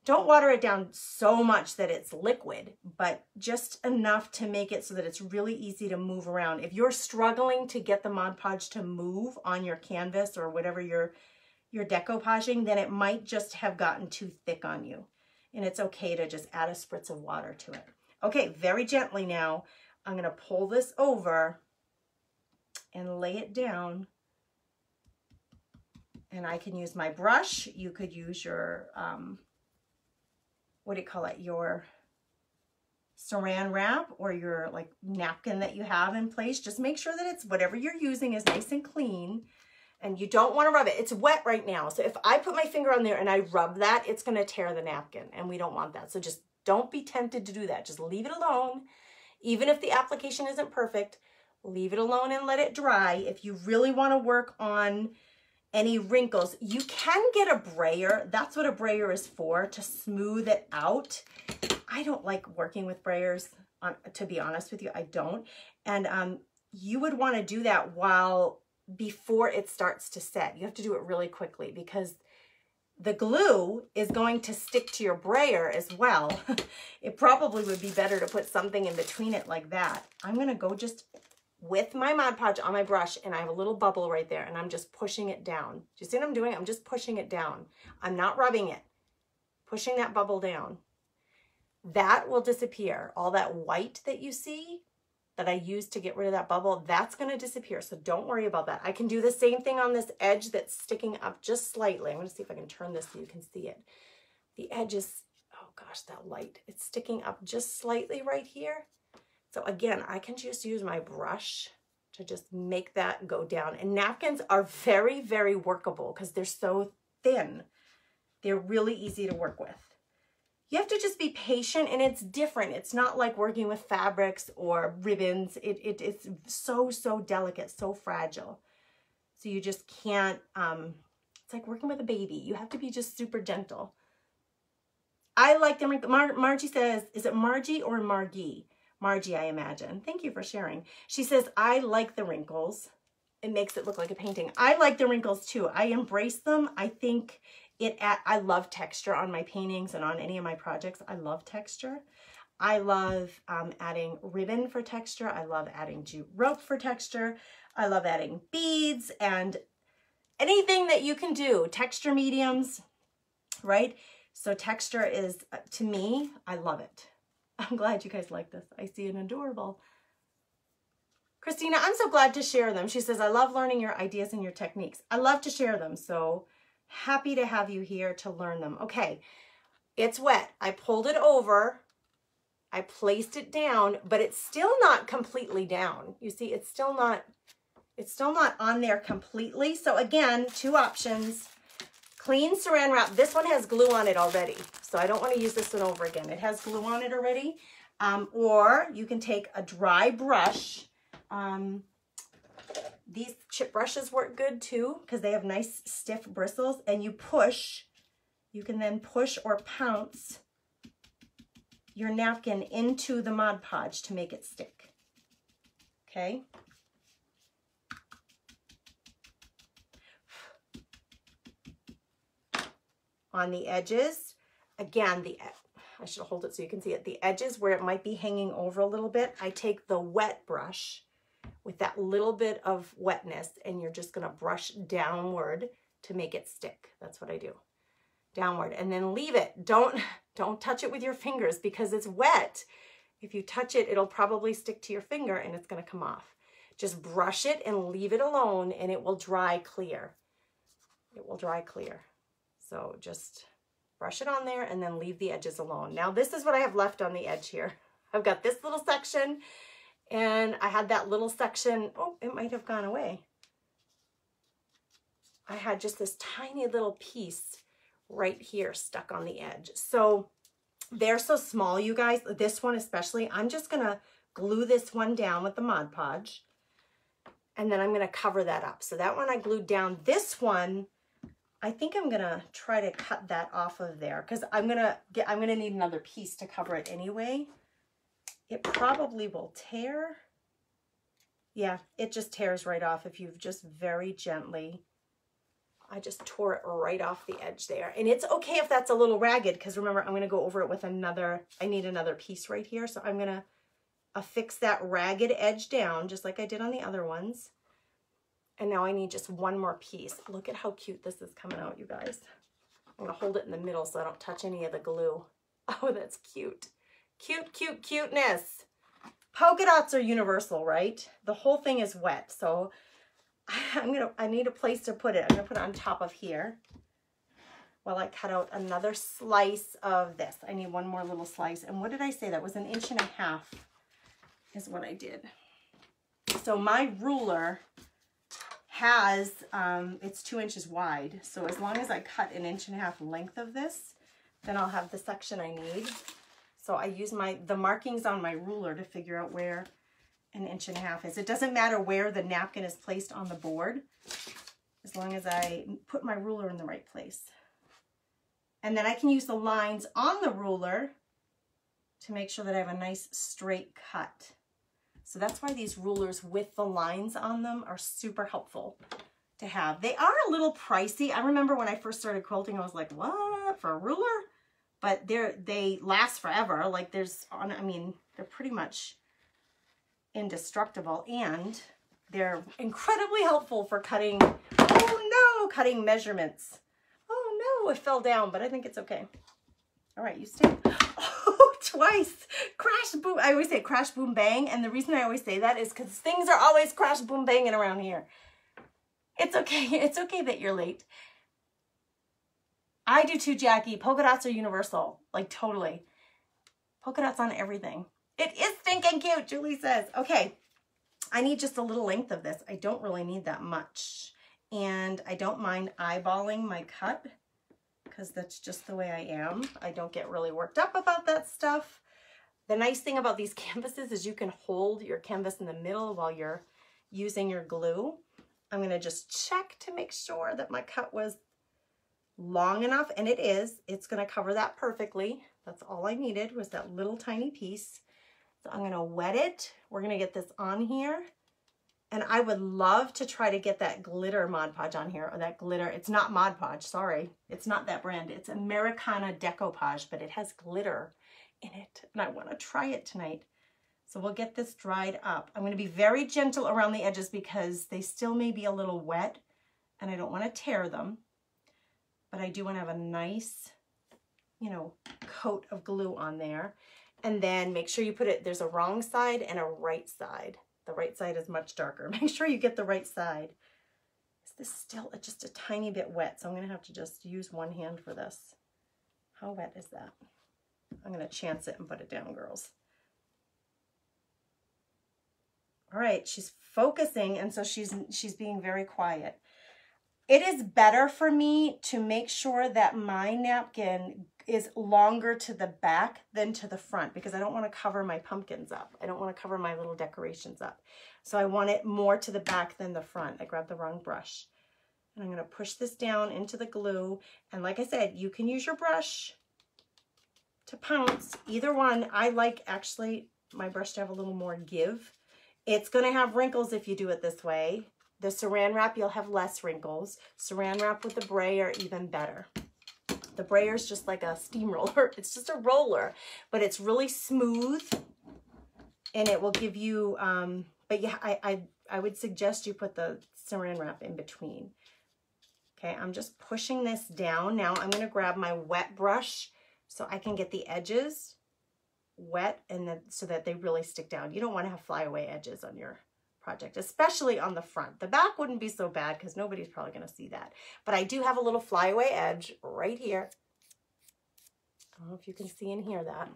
Speaker 1: Don't water it down so much that it's liquid, but just enough to make it so that it's really easy to move around. If you're struggling to get the Mod Podge to move on your canvas or whatever you're decoupaging, then it might just have gotten too thick on you. And it's okay to just add a spritz of water to it. Okay, very gently now, I'm gonna pull this over and lay it down. And I can use my brush. You could use your, what do you call it? Your saran wrap or your like napkin that you have in place. Just make sure that it's whatever you're using is nice and clean, and you don't want to rub it. It's wet right now. So if I put my finger on there and I rub that, it's going to tear the napkin, and we don't want that. So just don't be tempted to do that. Just leave it alone. Even if the application isn't perfect, leave it alone and let it dry. If you really want to work on any wrinkles, you can get a brayer. That's what a brayer is for, to smooth it out. I don't like working with brayers, to be honest with you. I don't. And you would want to do that before it starts to set. You have to do it really quickly because the glue is going to stick to your brayer as well. It probably would be better to put something in between it like that. I'm going to go just with my Mod Podge on my brush, and I have a little bubble right there, and I'm just pushing it down. Do you see what I'm doing? I'm just pushing it down. I'm not rubbing it. Pushing that bubble down. That will disappear. All that white that you see that I used to get rid of that bubble, that's going to disappear, so don't worry about that. I can do the same thing on this edge that's sticking up just slightly. I'm going to see if I can turn this so you can see it. The edge is, oh gosh, that light. It's sticking up just slightly right here. So again, I can just use my brush to just make that go down. And napkins are very, very workable because they're so thin. They're really easy to work with. You have to just be patient, and it's different. It's not like working with fabrics or ribbons. It's so, so delicate, so fragile. So you just can't, it's like working with a baby. You have to be just super gentle. I like the wrinkles. Margie says, is it Margie or Margie? Margie, I imagine. Thank you for sharing. She says, I like the wrinkles. It makes it look like a painting. I like the wrinkles too. I embrace them. I think I love texture on my paintings and on any of my projects. I love texture. I love adding ribbon for texture. I love adding jute rope for texture. I love adding beads and anything that you can do. Texture mediums, right? So texture is, to me, I love it. I'm glad you guys like this. I see an adorable. Christina, I'm so glad to share them. She says, I love learning your ideas and your techniques. I love to share them. So happy to have you here to learn them. Okay, it's wet. I pulled it over. I placed it down, but it's still not completely down. You see, it's still not on there completely. So again, two options. Clean saran wrap. This one has glue on it already, so I don't want to use this one over again. It has glue on it already. Or you can take a dry brush. These chip brushes work good too because they have nice stiff bristles, and you can then push or pounce your napkin into the Mod Podge to make it stick. Okay. On the edges, again, I should hold it so you can see it. The edges where it might be hanging over a little bit, I take the wet brush with that little bit of wetness, and you're just gonna brush downward to make it stick. That's what I do. Downward, and then leave it. Don't touch it with your fingers because it's wet. If you touch it, it'll probably stick to your finger and it's gonna come off. Just brush it and leave it alone, and it will dry clear. It will dry clear. So just brush it on there and then leave the edges alone. Now this is what I have left on the edge here. I've got this little section, and I had that little section. Oh, it might have gone away. I had just this tiny little piece right here stuck on the edge. So they're so small, you guys. This one especially, I'm just gonna glue this one down with the Mod Podge, and then I'm gonna cover that up. So that one I glued down. This one, I think I'm gonna try to cut that off of there because I'm gonna need another piece to cover it anyway. It probably will tear. Yeah, it just tears right off if you've just very gently. I just tore it right off the edge there. And it's okay if that's a little ragged because remember, I'm gonna go over it with another, I need another piece right here. So I'm gonna affix that ragged edge down just like I did on the other ones. And now I need just one more piece. Look at how cute this is coming out, you guys. I'm gonna hold it in the middle so I don't touch any of the glue. Oh, that's cute. Cute, cute, cuteness. Polka dots are universal, right? The whole thing is wet, so I need a place to put it. I'm gonna put it on top of here while I cut out another slice of this. I need one more little slice. And what did I say? That was 1.5 inches is what I did. So my ruler has, it's 2 inches wide. So as long as I cut 1.5 inches length of this, then I'll have the section I need. So I use the markings on my ruler to figure out where 1.5 inches is. It doesn't matter where the napkin is placed on the board, as long as I put my ruler in the right place. And then I can use the lines on the ruler to make sure that I have a nice straight cut. So that's why these rulers with the lines on them are super helpful to have. They are a little pricey. I remember when I first started quilting, I was like, what, for a ruler? But they last forever. Like I mean, they're pretty much indestructible, and they're incredibly helpful for cutting, oh no, cutting measurements. Oh no, it fell down, but I think it's okay. All right, you stay. Oh, twice. Crash, boom. I always say crash, boom, bang. And the reason I always say that is because things are always crash, boom, banging around here. It's okay. It's okay that you're late. I do too, Jackie. Polka dots are universal. Like, totally. Polka dots on everything. It is stinking cute, Julie says. Okay. I need just a little length of this. I don't really need that much. And I don't mind eyeballing my cut, because that's just the way I am. I don't get really worked up about that stuff. The nice thing about these canvases is you can hold your canvas in the middle while you're using your glue. I'm gonna just check to make sure that my cut was long enough, and it is. It's gonna cover that perfectly. That's all I needed was that little tiny piece. So I'm gonna wet it. We're gonna get this on here. And I would love to try to get that glitter Mod Podge on here, or that glitter. It's not Mod Podge, sorry. It's not that brand. It's Americana Decoupage, but it has glitter in it. And I wanna try it tonight. So we'll get this dried up. I'm gonna be very gentle around the edges because they still may be a little wet and I don't wanna tear them. But I do wanna have a nice, you know, coat of glue on there. And then make sure you put it, there's a wrong side and a right side. The right side is much darker. Make sure you get the right side. Is this still just a tiny bit wet? So I'm gonna have to just use one hand for this. How wet is that? I'm gonna chance it and put it down, girls. All right, she's focusing, and so she's being very quiet. It is better for me to make sure that my napkin is longer to the back than to the front because I don't want to cover my pumpkins up. I don't want to cover my little decorations up. So I want it more to the back than the front. I grabbed the wrong brush. And I'm going to push this down into the glue. And like I said, you can use your brush to pounce. Either one. I like actually my brush to have a little more give. It's going to have wrinkles if you do it this way. The saran wrap, you'll have less wrinkles. Saran wrap with the brayer, even better. The brayer is just like a steamroller. It's just a roller, but it's really smooth and it will give you, but yeah, I would suggest you put the saran wrap in between. Okay, I'm just pushing this down. Now I'm gonna grab my wet brush so I can get the edges wet and then so that they really stick down. You don't wanna have flyaway edges on your project, especially on the front. The back wouldn't be so bad because nobody's probably going to see that. But I do have a little flyaway edge right here. I don't know if you can see and hear that.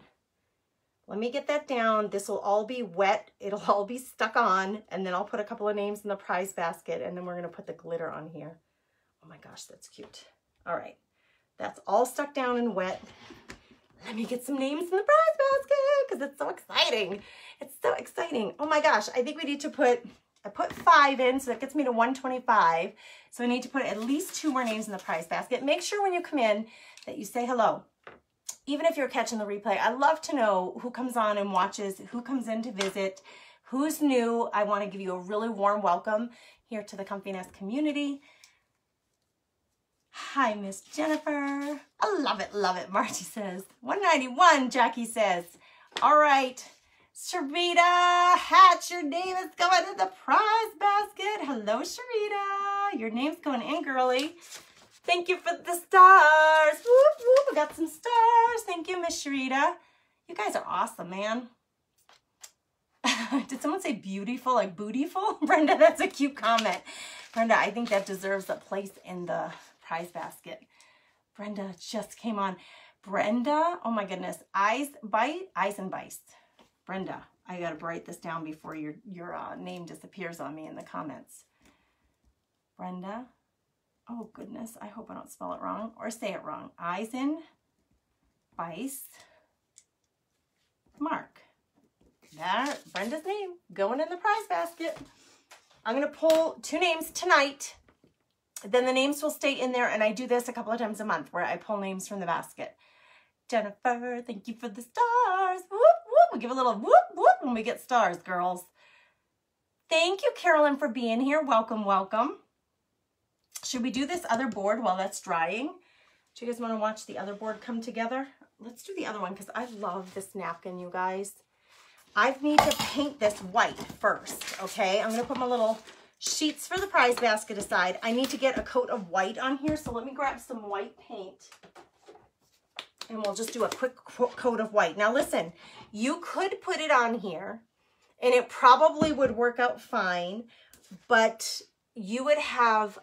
Speaker 1: Let me get that down. This will all be wet. It'll all be stuck on. And then I'll put a couple of names in the prize basket. And then we're going to put the glitter on here. Oh my gosh, that's cute. All right. That's all stuck down and wet. Let me get some names in the prize basket because it's so exciting. It's so exciting. Oh my gosh, I think we need to put, I put 5 in, so that gets me to 125. So I need to put at least 2 more names in the prize basket. Make sure when you come in that you say hello. Even if you're catching the replay, I love to know who comes on and watches, who comes in to visit, who's new. I want to give you a really warm welcome here to the Comfy Nest community. Hi, Miss Jennifer. I love it, Margie says. 191, Jackie says. All right, Sharita Hatch, your name is going in the prize basket. Hello, Sharita. Your name's going in, girly. Thank you for the stars. Whoop, whoop, we got some stars. Thank you, Miss Sharita. You guys are awesome, man. Did someone say beautiful, like bootyful? Brenda, that's a cute comment. Brenda, I think that deserves a place in the prize basket. Brenda just came on. Brenda, oh my goodness. Eyes and Bice. Brenda, I gotta write this down before your name disappears on me in the comments. Brenda, oh goodness, I hope I don't spell it wrong or say it wrong. Eisen, Bice, Mark. There, Brenda's name going in the prize basket. I'm gonna pull 2 names tonight. Then the names will stay in there, and I do this a couple of times a month where I pull names from the basket. Jennifer, thank you for the stars. Whoop, whoop. We give a little whoop, whoop when we get stars, girls. Thank you, Carolyn, for being here. Welcome, welcome. Should we do this other board while that's drying? Do you guys want to watch the other board come together? Let's do the other one because I love this napkin, you guys. I need to paint this white first, okay? I'm going to put my little sheets for the prize basket aside. I need to get a coat of white on here, so let me grab some white paint. And we'll just do a quick coat of white. Now listen, you could put it on here, and it probably would work out fine, but you would have,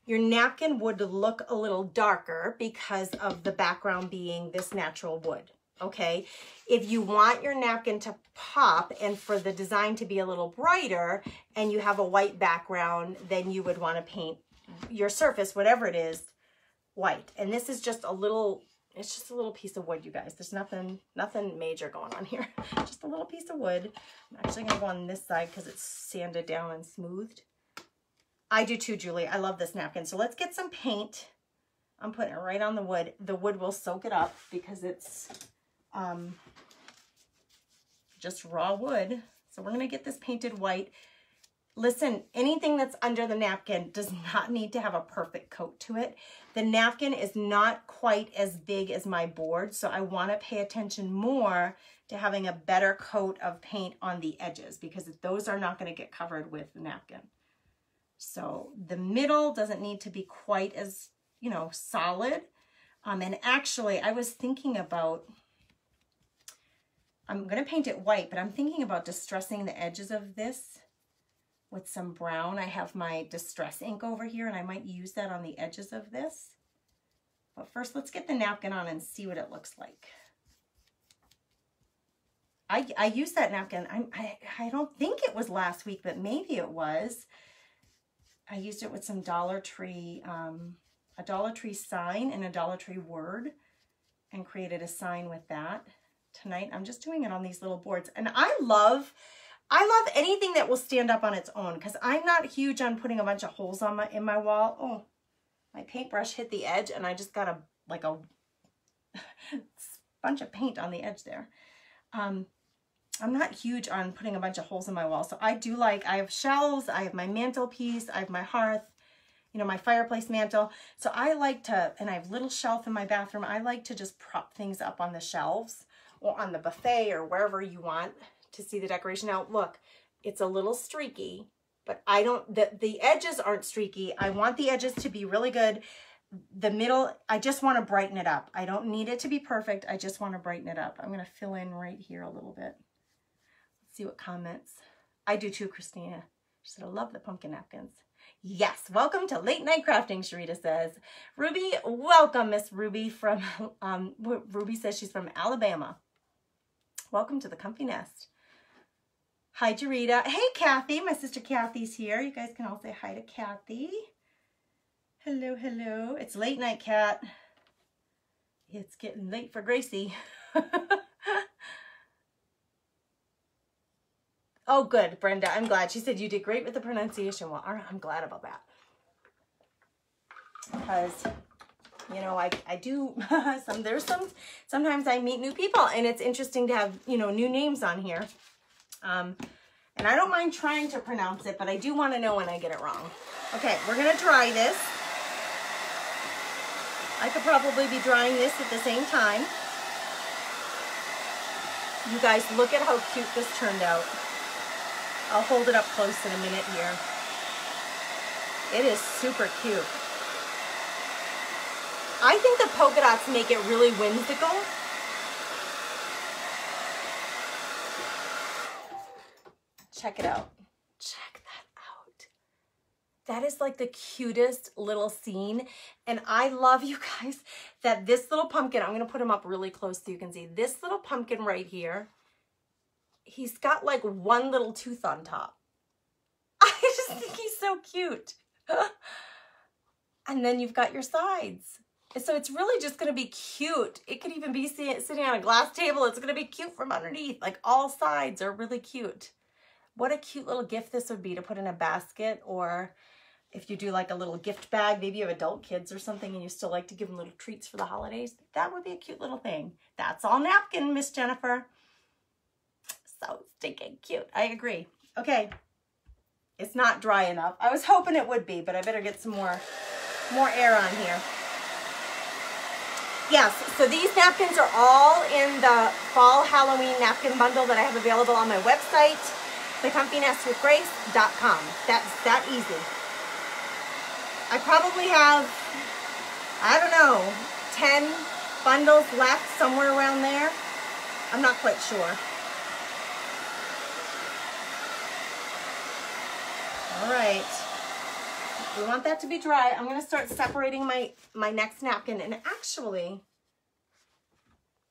Speaker 1: your napkin would look a little darker because of the background being this natural wood. Okay, if you want your napkin to pop and for the design to be a little brighter and you have a white background, then you would want to paint your surface, whatever it is, white. And this is just a little, it's just a little piece of wood, you guys. There's nothing major going on here. Just a little piece of wood. I'm actually gonna go on this side because it's sanded down and smoothed. I do too, Julie. I love this napkin. So let's get some paint. I'm putting it right on the wood. The wood will soak it up because it's just raw wood. So we're gonna get this painted white. Listen, anything that's under the napkin does not need to have a perfect coat to it. The napkin is not quite as big as my board, so I want to pay attention more to having a better coat of paint on the edges because those are not going to get covered with the napkin. So the middle doesn't need to be quite as, you know, solid. And actually, I was thinking about, I'm going to paint it white, but I'm thinking about distressing the edges of this with some brown. I have my distress ink over here and I might use that on the edges of this. But first, let's get the napkin on and see what it looks like. I used that napkin. I don't think it was last week, but maybe it was. I used it with some Dollar Tree, a Dollar Tree sign and a Dollar Tree word and created a sign with that. Tonight, I'm just doing it on these little boards. And I love anything that will stand up on its own because I'm not huge on putting a bunch of holes on in my wall. Oh, my paintbrush hit the edge and I just got a bunch of paint on the edge there. I'm not huge on putting a bunch of holes in my wall. So I have shelves, I have my mantelpiece, I have my hearth, you know, my fireplace mantle. So I like to, and I have a little shelf in my bathroom. I like to just prop things up on the shelves or on the buffet or wherever you want to see the decoration. Now look, it's a little streaky, but I don't, the edges aren't streaky. I want the edges to be really good. The middle, I just want to brighten it up. I don't need it to be perfect. I just want to brighten it up. I'm going to fill in right here a little bit. Let's see what comments. I do too, Christina. She said, I love the pumpkin napkins. Yes, welcome to Late Night Crafting, Sharita says. Ruby, welcome, Miss Ruby from, Ruby says she's from Alabama. Welcome to the Comfy Nest. Hi, Jarita. Hey, Kathy. My sister Kathy's here. You guys can all say hi to Kathy. Hello, hello. It's late night, Kat. It's getting late for Gracie. Oh, good, Brenda. I'm glad. She said you did great with the pronunciation. Well, I'm glad about that. Because, you know, I do, sometimes I meet new people and it's interesting to have, you know, new names on here. And I don't mind trying to pronounce it, but I do want to know when I get it wrong. Okay, we're going to dry this. I could probably be drying this at the same time. You guys, look at how cute this turned out. I'll hold it up close in a minute here. It is super cute. I think the polka dots make it really whimsical. Check it out. Check that out. That is like the cutest little scene. And I love, you guys, that this little pumpkin, I'm going to put him up really close so you can see. This little pumpkin right here, he's got like one little tooth on top. I just think he's so cute. And then you've got your sides. So it's really just going to be cute. It could even be sitting on a glass table. It's going to be cute from underneath. Like all sides are really cute. What a cute little gift this would be to put in a basket, or if you do like a little gift bag, maybe you have adult kids or something and you still like to give them little treats for the holidays. That would be a cute little thing. That's all napkin, Miss Jennifer. So stinking cute. I agree. Okay. It's not dry enough. I was hoping it would be, but I better get some more air on here. Yes, so these napkins are all in the fall Halloween napkin bundle that I have available on my website, thecomfynestwithgrace.com. That's that easy. I probably have, I don't know, 10 bundles left, somewhere around there. I'm not quite sure. All right. We want that to be dry. I'm going to start separating my next napkin. And actually,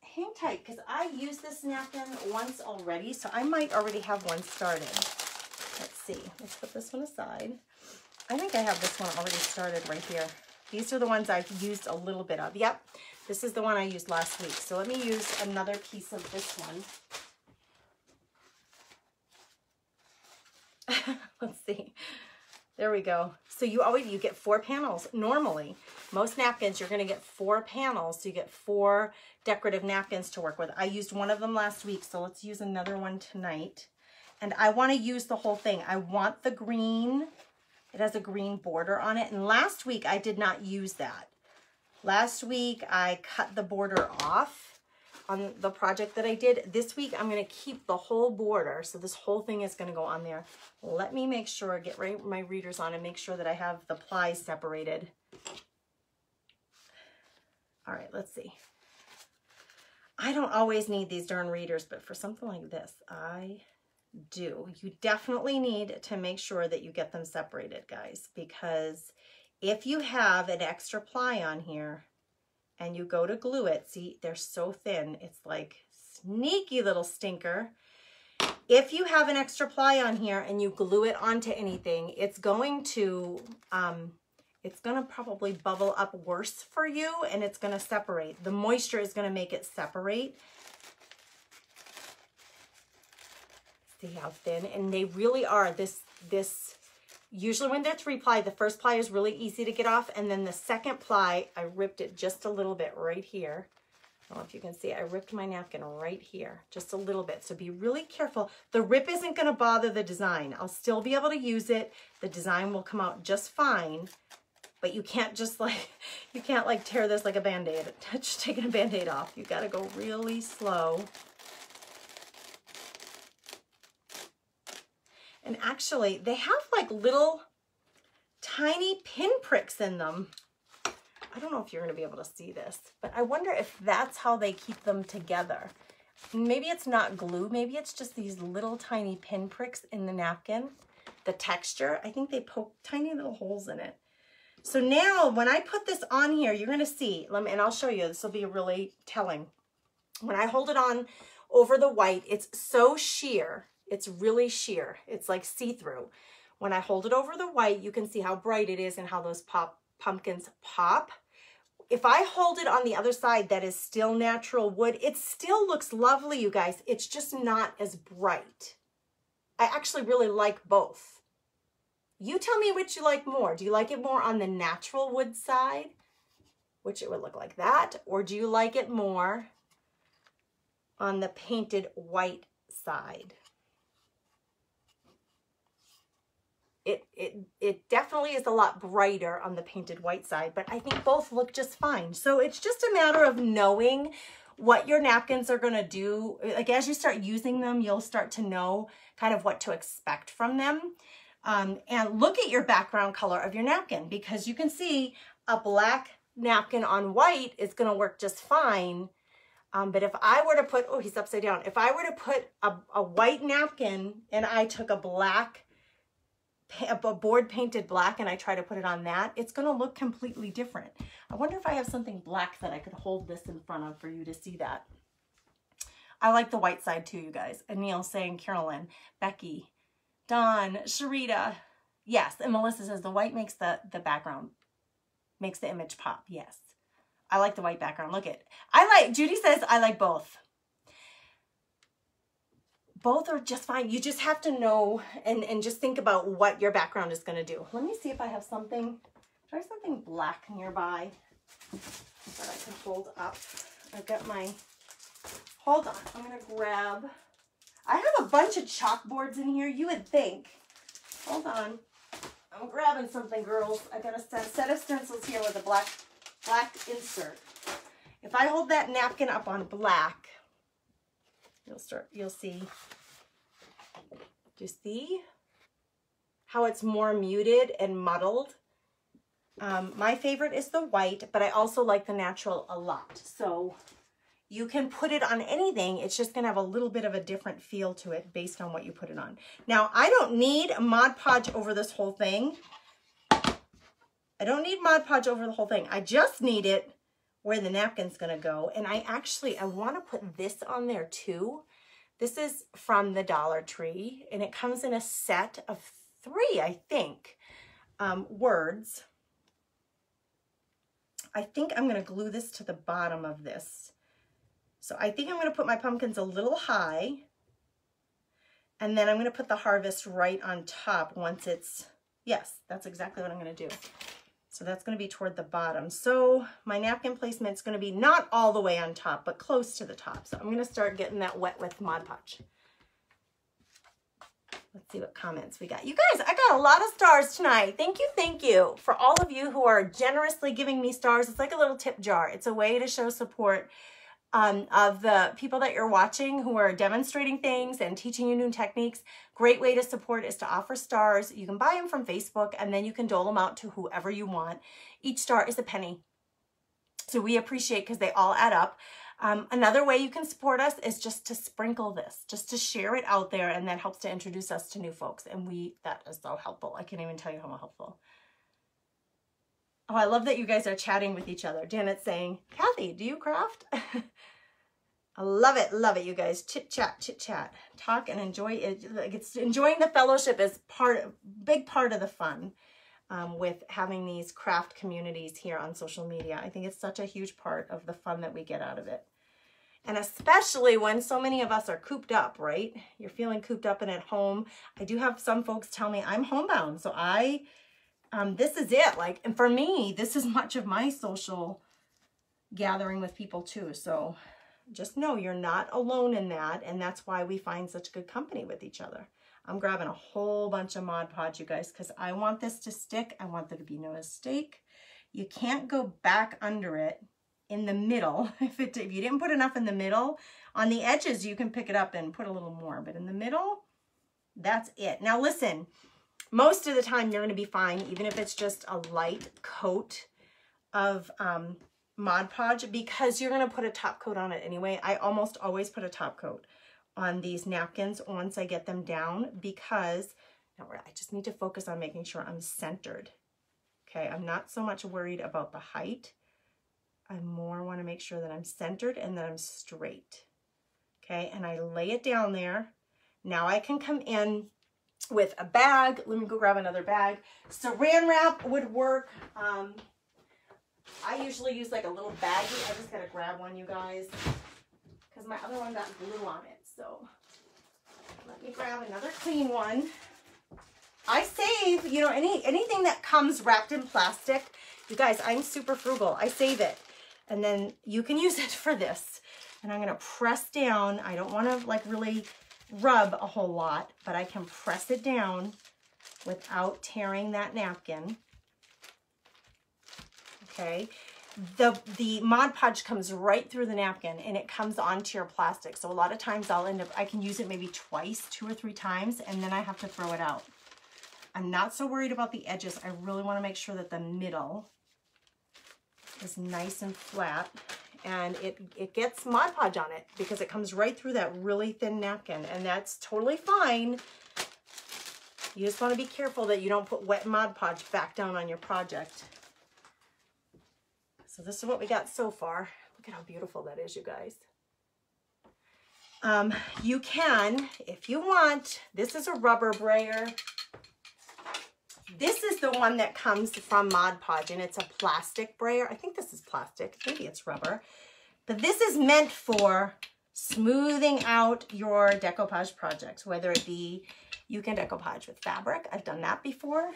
Speaker 1: hang tight, because I used this napkin once already, so I might already have one started. Let's see. Let's put this one aside. I think I have this one already started right here. These are the ones I've used a little bit of. Yep, this is the one I used last week. So let me use another piece of this one. Let's see. There we go. So you get 4 panels. Normally, most napkins, you're going to get 4 panels. So you get 4 decorative napkins to work with. I used one of them last week, so let's use another one tonight. And I want to use the whole thing. I want the green. It has a green border on it. And last week, I did not use that. Last week, I cut the border off on the project that I did. This week, I'm going to keep the whole border. So this whole thing is going to go on there. Let me make sure, get my readers on and make sure that I have the plies separated. All right, let's see. I don't always need these darn readers, but for something like this, I do. You definitely need to make sure that you get them separated, guys, because if you have an extra ply on here and you go to glue it, see, they're so thin. It's like sneaky little stinker. If you have an extra ply on here and you glue it onto anything, it's going to probably bubble up worse for you, and it's going to separate. The moisture is going to make it separate. See how thin? And they really are this usually when they're 3-ply, the first ply is really easy to get off, and then the second ply, I ripped it just a little bit right here. I don't know if you can see, I ripped my napkin right here, just a little bit. So be really careful. The rip isn't going to bother the design. I'll still be able to use it. The design will come out just fine, but you can't just you can't like tear this like a Band-Aid. Just taking a Band-Aid off. You got to go really slow. And actually, they have like little tiny pinpricks in them. I don't know if you're going to be able to see this, but I wonder if that's how they keep them together. Maybe it's not glue. Maybe it's just these little tiny pinpricks in the napkin. The texture, I think they poke tiny little holes in it. So now when I put this on here, you're going to see, and I'll show you, this will be really telling. When I hold it on over the white, it's so sheer. It's really sheer. It's like see-through. When I hold it over the white, you can see how bright it is and how those pumpkins pop. If I hold it on the other side that is still natural wood, it still looks lovely, you guys. It's just not as bright. I actually really like both. You tell me which you like more. Do you like it more on the natural wood side, which it would look like that, or do you like it more on the painted white side? It definitely is a lot brighter on the painted white side, but I think both look just fine. So it's just a matter of knowing what your napkins are going to do. Like as you start using them, you'll start to know kind of what to expect from them. And look at your background color of your napkin, because you can see a black napkin on white is going to work just fine. But if I were to put, oh, he's upside down. If I were to put a white napkin and I took a board painted black and I try to put it on that, it's going to look completely different. I wonder if I have something black that I could hold this in front of for you to see that. I like the white side too, you guys. Anil saying, Carolyn, Becky, Dawn, Sharita. Yes, and Melissa says the white makes the background, makes the image pop. Yes. I like the white background. Look at, Judy says I like both. Both are just fine. You just have to know and just think about what your background is going to do. Let me see if I have something, try something black nearby that I can hold up. I've got my, hold on, I'm going to grab, I have a bunch of chalkboards in here, you would think. Hold on. I'm grabbing something, girls. I got a set of stencils here with a black insert. If I hold that napkin up on black, you'll see. Do you see how it's more muted and muddled? My favorite is the white, but I also like the natural a lot. So you can put it on anything. It's just going to have a little bit of a different feel to it based on what you put it on. Now, I don't need Mod Podge over this whole thing. I don't need Mod Podge over the whole thing. I just need it where the napkin's going to go. And I want to put this on there too. This is from the Dollar Tree, and it comes in a set of 3, I think, words. I think I'm going to glue this to the bottom of this. So I think I'm going to put my pumpkins a little high, and then I'm going to put the harvest right on top once it's, yes, that's exactly what I'm going to do. So that's going to be toward the bottom. So my napkin placement is going to be not all the way on top, but close to the top. So I'm going to start getting that wet with Mod Podge. Let's see what comments we got. You guys, I got a lot of stars tonight. Thank you for all of you who are generously giving me stars. It's like a little tip jar. It's a way to show support of the people that you're watching who are demonstrating things and teaching you new techniques. Great way to support is to offer stars. You can buy them from Facebook, and then you can dole them out to whoever you want. Each star is a penny. So we appreciate, because they all add up. Another way you can support us is just to sprinkle this, just to share it out there, and that helps to introduce us to new folks. And that is so helpful. I can't even tell you how helpful. Oh, I love that you guys are chatting with each other. Janet's saying, Kathy, do you craft? I love it, you guys. Chit chat, talk and enjoy it. Like, it's enjoying the fellowship is big part of the fun with having these craft communities here on social media. I think it's such a huge part of the fun that we get out of it. And especially when so many of us are cooped up, right? You're feeling cooped up and at home. I do have some folks tell me I'm homebound. So this is it. Like, and for me, this is much of my social gathering with people too. So just know you're not alone in that. And that's why we find such good company with each other. I'm grabbing a whole bunch of Mod Podge, you guys, because I want this to stick. I want there to be no mistake. You can't go back under it in the middle. If you didn't put enough in the middle, on the edges, you can pick it up and put a little more. But in the middle, that's it. Now listen, most of the time you're going to be fine, even if it's just a light coat of Mod Podge, because you're going to put a top coat on it anyway. I almost always put a top coat on these napkins once I get them down, because now I just need to focus on making sure I'm centered. Okay, I'm not so much worried about the height. I more want to make sure that I'm centered and that I'm straight. Okay, and I lay it down there. Now I can come in with a bag. Let me go grab another bag. Saran wrap would work. I usually use like a little baggie. I just gotta grab one, you guys, because my other one got glue on it. So let me grab another clean one. I save, you know, anything that comes wrapped in plastic. You guys, I'm super frugal. I save it. And then you can use it for this. And I'm going to press down. I don't want to like really rub a whole lot, but I can press it down without tearing that napkin. Okay. The Mod Podge comes right through the napkin and it comes onto your plastic. So a lot of times I can use it maybe twice, 2 or 3 times, and then I have to throw it out. I'm not so worried about the edges. I really want to make sure that the middle is nice and flat, and it gets Mod Podge on it because it comes right through that really thin napkin, and that's totally fine. You just want to be careful that you don't put wet Mod Podge back down on your project. So this is what we got so far. Look at how beautiful that is, you guys. You can, if you want, this is a rubber brayer. This is the one that comes from Mod Podge, and it's a plastic brayer. I think this is plastic. Maybe it's rubber. But this is meant for smoothing out your decoupage projects, whether it be you can decoupage with fabric. I've done that before.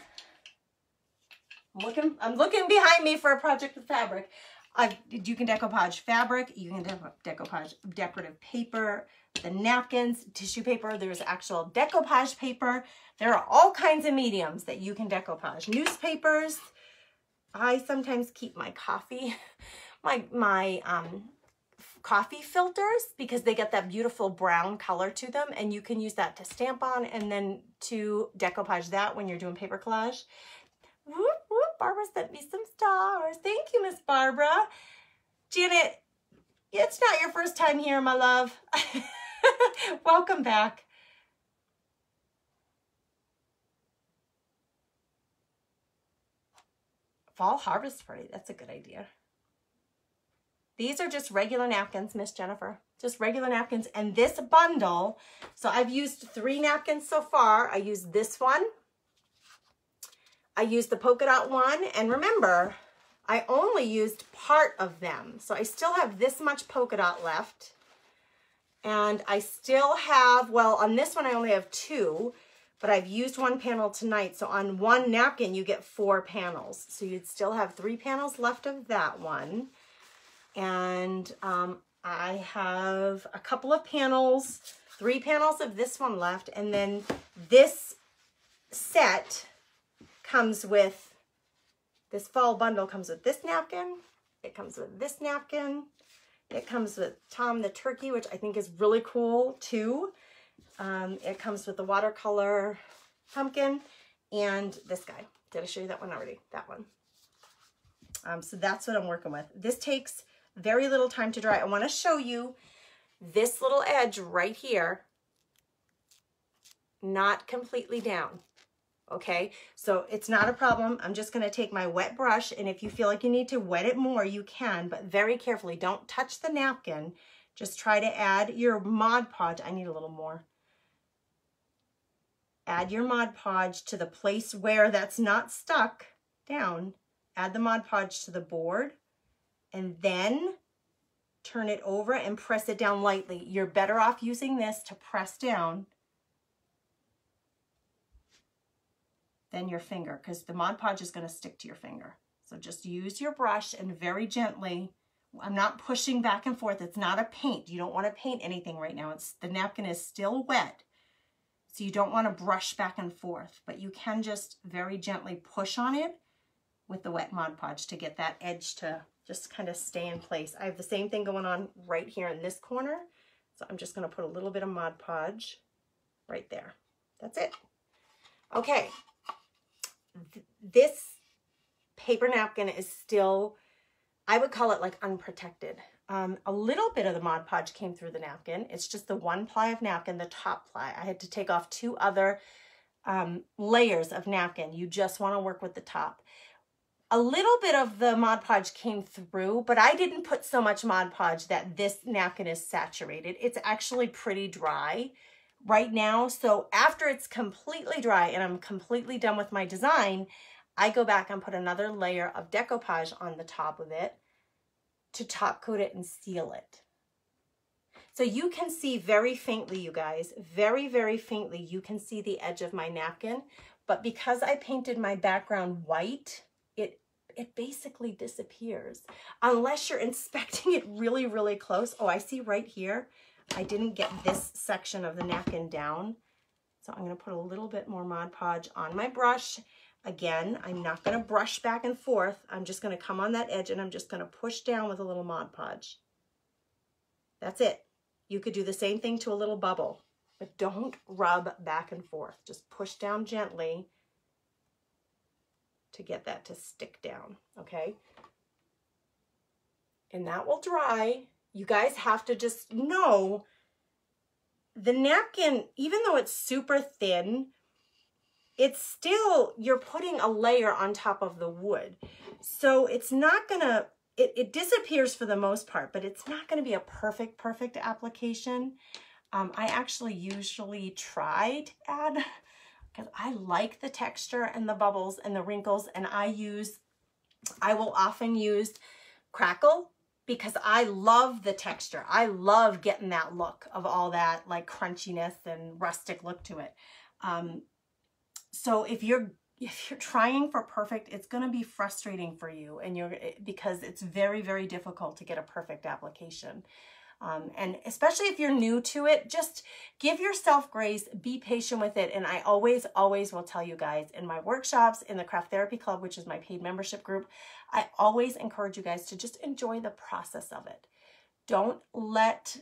Speaker 1: I'm looking behind me for a project with fabric. You can decoupage fabric. You can decoupage decorative paper, the napkins, tissue paper. There's actual decoupage paper. There are all kinds of mediums that you can decoupage. Newspapers. I sometimes keep my coffee, my coffee filters, because they get that beautiful brown color to them, and you can use that to stamp on and then to decoupage that when you're doing paper collage. Whoop, whoop, Barbara sent me some stars. Thank you, Miss Barbara. Janet, it's not your first time here, my love. Welcome back. Fall harvest party, that's a good idea. These are just regular napkins, Miss Jennifer. Just regular napkins. And this bundle, so I've used 3 napkins so far. I used this one. I used the polka dot one. And remember, I only used part of them. So I still have this much polka dot left. And I still have, well, on this one I only have 2, but I've used 1 panel tonight. So on 1 napkin, you get 4 panels. So you'd still have 3 panels left of that one. And I have a couple of panels, 3 panels of this one left. And then this set comes with, this fall bundle comes with this napkin. It comes with this napkin. It comes with Tom the Turkey, which I think is really cool too. It comes with the watercolor pumpkin and this guy. Did I show you that one already? That one. So that's what I'm working with. This takes very little time to dry. I want to show you this little edge right here, not completely down. Okay, so it's not a problem. I'm just going to take my wet brush, and if you feel like you need to wet it more, you can, but very carefully. Don't touch the napkin. Just try to add your Mod Podge. I need a little more. Add your Mod Podge to the place where that's not stuck down. Add the Mod Podge to the board, and then turn it over and press it down lightly. You're better off using this to press down than your finger, because the Mod Podge is going to stick to your finger. So just use your brush and very gently. I'm not pushing back and forth. It's not a paint. You don't want to paint anything right now. The napkin is still wet, so you don't want to brush back and forth, but you can just very gently push on it with the wet Mod Podge to get that edge to just kind of stay in place. I have the same thing going on right here in this corner, so I'm just going to put a little bit of Mod Podge right there. That's it. Okay. This paper napkin is still, I would call it like unprotected. A little bit of the Mod Podge came through the napkin. It's just the 1 ply of napkin, the top ply. I had to take off 2 other layers of napkin. You just want to work with the top. A little bit of the Mod Podge came through, but I didn't put so much Mod Podge that this napkin is saturated. It's actually pretty dry right now. So after it's completely dry and I'm completely done with my design, I go back and put another layer of decoupage on the top of it to top coat it and seal it. So you can see very faintly, you guys, very, very faintly, you can see the edge of my napkin, but because I painted my background white, it basically disappears unless you're inspecting it really, really close. Oh, I see right here, I didn't get this section of the napkin down. So I'm going to put a little bit more Mod Podge on my brush. Again, I'm not going to brush back and forth. I'm just going to come on that edge and I'm just going to push down with a little Mod Podge. That's it. You could do the same thing to a little bubble, but don't rub back and forth. Just push down gently to get that to stick down, okay? And that will dry. You guys have to just know the napkin, even though it's super thin, it's still, you're putting a layer on top of the wood. So it's not gonna, it disappears for the most part, but it's not gonna be a perfect application. I actually usually try to add, because I like the texture and the bubbles and the wrinkles, and I will often use crackle because I love the texture. I love getting that look of all that like crunchiness and rustic look to it. So if you're trying for perfect, it's going to be frustrating for you, and because it's very, very difficult to get a perfect application. And especially if you're new to it, just give yourself grace, be patient with it. And I always will tell you guys in my workshops, in the Craft Therapy Club, which is my paid membership group, I always encourage you guys to just enjoy the process of it. Don't let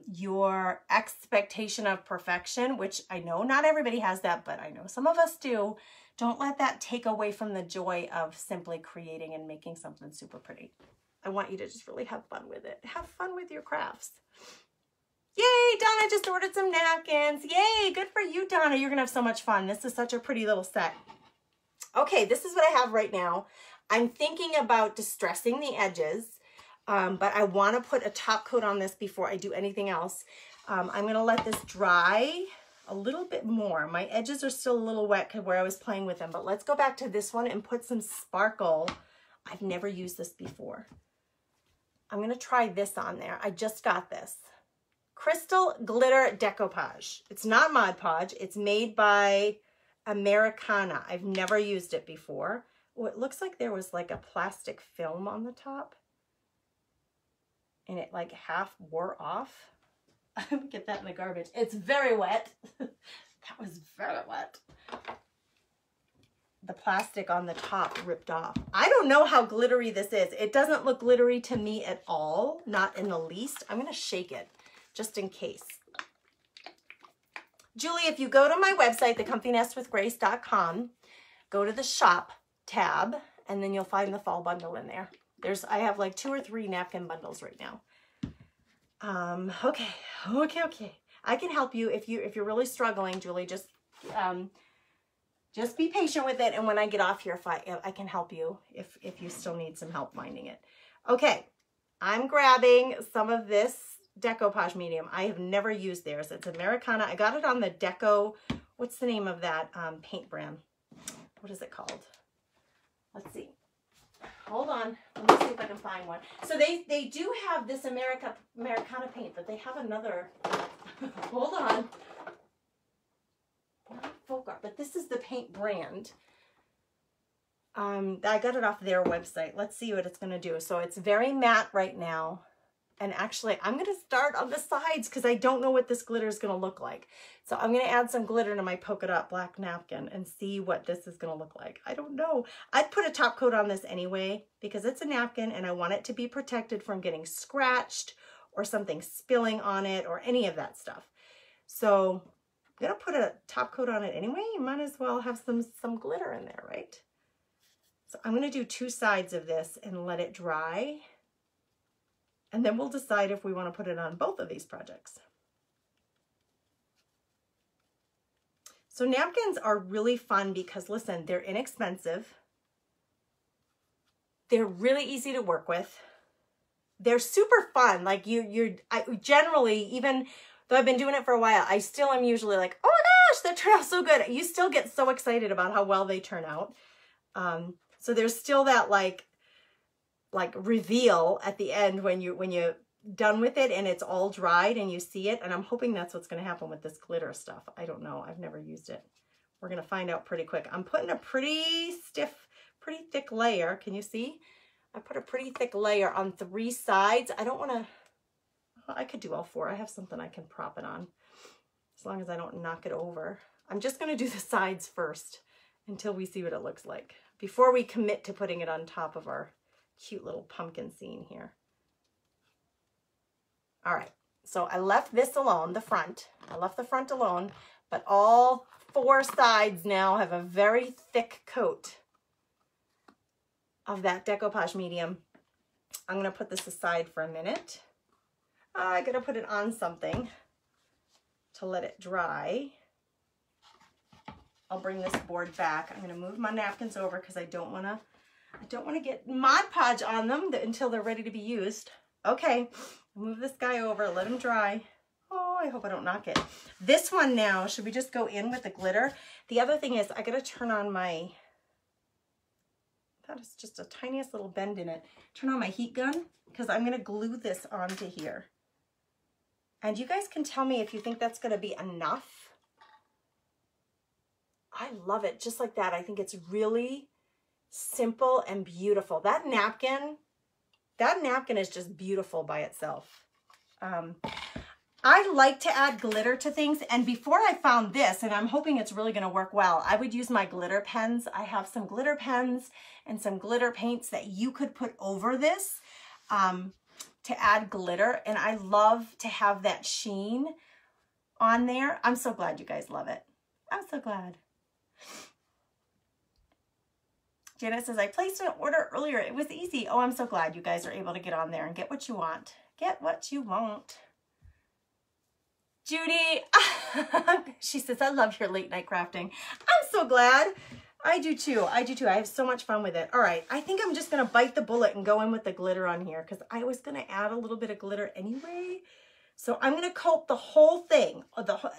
Speaker 1: your expectation of perfection, which I know not everybody has that, but I know some of us do, don't let that take away from the joy of simply creating and making something super pretty. I want you to just really have fun with it. Have fun with your crafts. Yay, Donna just ordered some napkins. Yay, good for you, Donna. You're gonna have so much fun. This is such a pretty little set. Okay, this is what I have right now. I'm thinking about distressing the edges, but I wanna put a top coat on this before I do anything else. I'm gonna let this dry a little bit more. My edges are still a little wet where I was playing with them, but let's go back to this one and put some sparkle I've never used this before. I'm going to try this on there. I just got this. Crystal Glitter Decoupage. It's not Mod Podge. It's made by Americana. I've never used it before. Oh, it looks like there was like a plastic film on the top. And it like half wore off. Get that in the garbage. It's very wet. That was very wet. The plastic on the top ripped off. I don't know how glittery this is. It doesn't look glittery to me at all. Not in the least. I'm going to shake it just in case. Julie, if you go to my website, thecomfynestwithgrace.com, go to the shop tab, and then you'll find the fall bundle in there. I have like 2 or 3 napkin bundles right now. Okay. I can help you if you're really struggling, Julie. Just be patient with it, and when I get off here, if I can help you if you still need some help finding it. Okay, I'm grabbing some of this decoupage medium. I have never used theirs. It's Americana. I got it on the Deco. What's the name of that paint brand? What is it called? Let's see. Hold on. Let me see if I can find one. So they do have this Americana paint, but they have another. Hold on. Folk art, but this is the paint brand. I got it off their website. Let's see what it's going to do. So it's very matte right now. And actually, I'm going to start on the sides because I don't know what this glitter is going to look like. So I'm going to add some glitter to my polka dot black napkin and see what this is going to look like. I don't know. I'd put a top coat on this anyway because it's a napkin and I want it to be protected from getting scratched or something spilling on it or any of that stuff. So I'm going to put a top coat on it anyway. You might as well have some glitter in there, right? So I'm going to do 2 sides of this and let it dry. And then we'll decide if we want to put it on both of these projects. So napkins are really fun because, listen, they're inexpensive. They're really easy to work with. They're super fun. Like I generally, even though I've been doing it for a while, I still am usually like, oh my gosh, that turned out so good. You still get so excited about how well they turn out. So there's still that like reveal at the end when you're done with it and it's all dried and you see it. And I'm hoping that's what's going to happen with this glitter stuff. I don't know. I've never used it. We're going to find out pretty quick. I'm putting a pretty thick layer. Can you see? I put a pretty thick layer on 3 sides. I don't want to, I could do all 4. I have something I can prop it on as long as I don't knock it over. I'm just going to do the sides first until we see what it looks like before we commit to putting it on top of our cute little pumpkin scene here. All right, so I left this alone, the front. I left the front alone, but all 4 sides now have a very thick coat of that decoupage medium. I'm gonna put this aside for a minute. I gotta put it on something to let it dry. I'll bring this board back. I'm gonna move my napkins over because I don't wanna get Mod Podge on them until they're ready to be used. Okay, move this guy over, let him dry. Oh, I hope I don't knock it. This one now, should we just go in with the glitter? The other thing is I gotta turn on my, that is just a tiniest little bend in it. Turn on my heat gun because I'm gonna glue this onto here. And you guys can tell me if you think that's gonna be enough. I love it just like that. I think it's really simple and beautiful. That napkin is just beautiful by itself. I like to add glitter to things, and before I found this, and I'm hoping it's really going to work well, I would use my glitter pens. I have some glitter pens and some glitter paints that you could put over this to add glitter, and I love to have that sheen on there. I'm so glad you guys love it. I'm so glad. Janet says, I placed an order earlier. It was easy. Oh, I'm so glad you guys are able to get on there and get what you want. Get what you want. Judy, she says, I love your late night crafting. I'm so glad. I do too. I do too. I have so much fun with it. All right. I think I'm just going to bite the bullet and go in with the glitter on here because I was going to add a little bit of glitter anyway. So I'm going to coat the whole thing,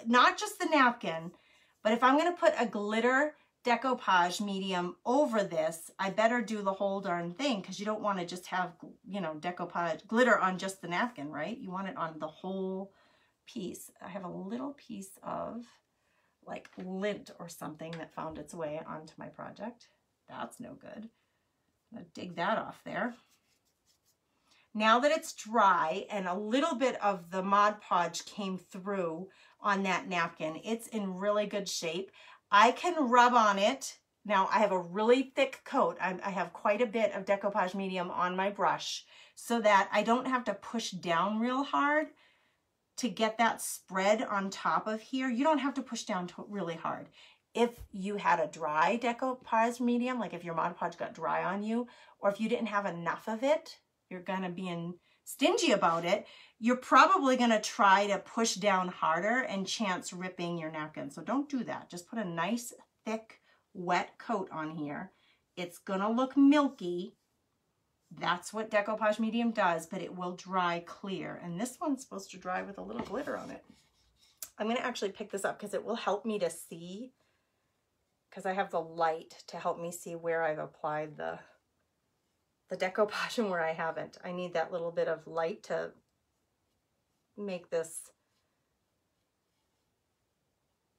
Speaker 1: not just the napkin, but if I'm going to put a glitter decoupage medium over this, I better do the whole darn thing, because you don't want to just have, you know, decoupage glitter on just the napkin, right? You want it on the whole piece. I have a little piece of like lint or something that found its way onto my project. That's no good. I'm gonna dig that off there. Now that it's dry and a little bit of the Mod Podge came through on that napkin, it's in really good shape. I can rub on it. Now I have a really thick coat. I have quite a bit of decoupage medium on my brush so that I don't have to push down real hard to get that spread on top of here. You don't have to push down really hard. If you had a dry decoupage medium, like if your Mod Podge got dry on you, or if you didn't have enough of it, you're gonna be stingy about it, you're probably gonna try to push down harder and chance ripping your napkin. So don't do that. Just put a nice, thick, wet coat on here. It's gonna look milky. That's what decoupage medium does, but it will dry clear. And this one's supposed to dry with a little glitter on it. I'm gonna actually pick this up because it will help me to see, because I have the light to help me see where I've applied the decoupage and where I haven't. I need that little bit of light to make this,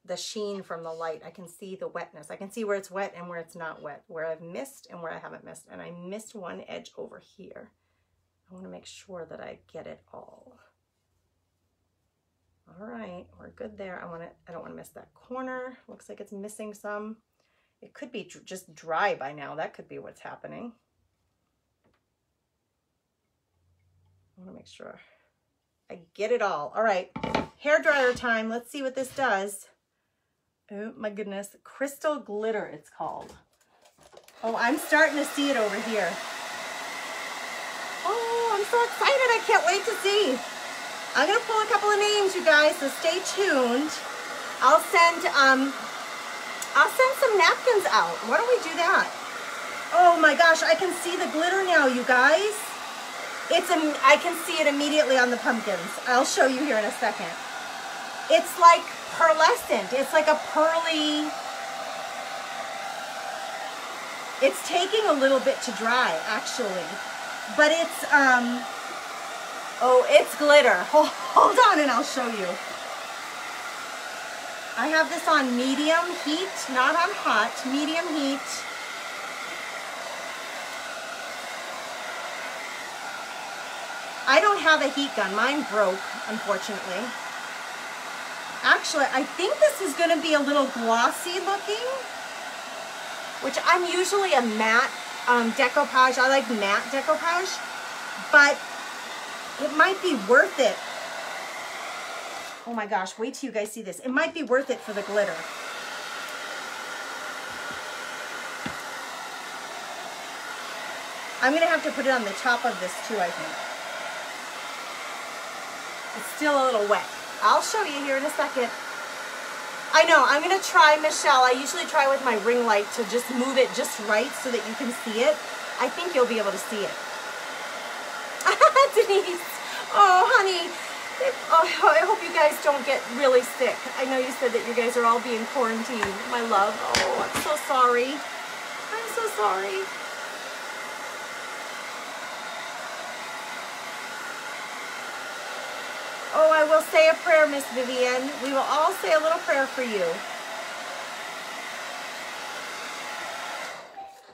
Speaker 1: the sheen from the light. I can see the wetness. I can see where it's wet and where it's not wet, where I've missed and where I haven't missed. And I missed one edge over here. I want to make sure that I get it all. All right, we're good there. I don't want to miss that corner. Looks like it's missing some. It could be just dry by now. That could be what's happening. I want to make sure I get it all. All right, hair dryer time. Let's see what this does. Oh my goodness, crystal glitter it's called. Oh, I'm starting to see it over here. Oh, I'm so excited. I can't wait to see. I'm gonna pull a couple of names, you guys, so stay tuned. I'll send some napkins out. Why don't we do that? Oh my gosh, I can see the glitter now, you guys. I can see it immediately on the pumpkins. I'll show you here in a second. It's like pearlescent. It's like a pearly. It's taking a little bit to dry, actually, but it's oh, it's glitter. Hold on, and I'll show you. I have this on medium heat, not on hot. Medium heat. I don't have a heat gun. Mine broke, unfortunately. Actually, I think this is going to be a little glossy looking, which I'm usually a matte decoupage. I like matte decoupage, but it might be worth it. Oh my gosh, wait till you guys see this. It might be worth it for the glitter. I'm going to have to put it on the top of this too, I think. It's still a little wet. I'll show you here in a second. I know, I'm gonna try, Michelle. I usually try with my ring light to just move it just right so that you can see it. I think you'll be able to see it. Denise, oh honey, oh, I hope you guys don't get really sick. I know you said that you guys are all being quarantined, my love. Oh, I'm so sorry. I'm so sorry. Oh, I will say a prayer, Miss Vivian. We will all say a little prayer for you.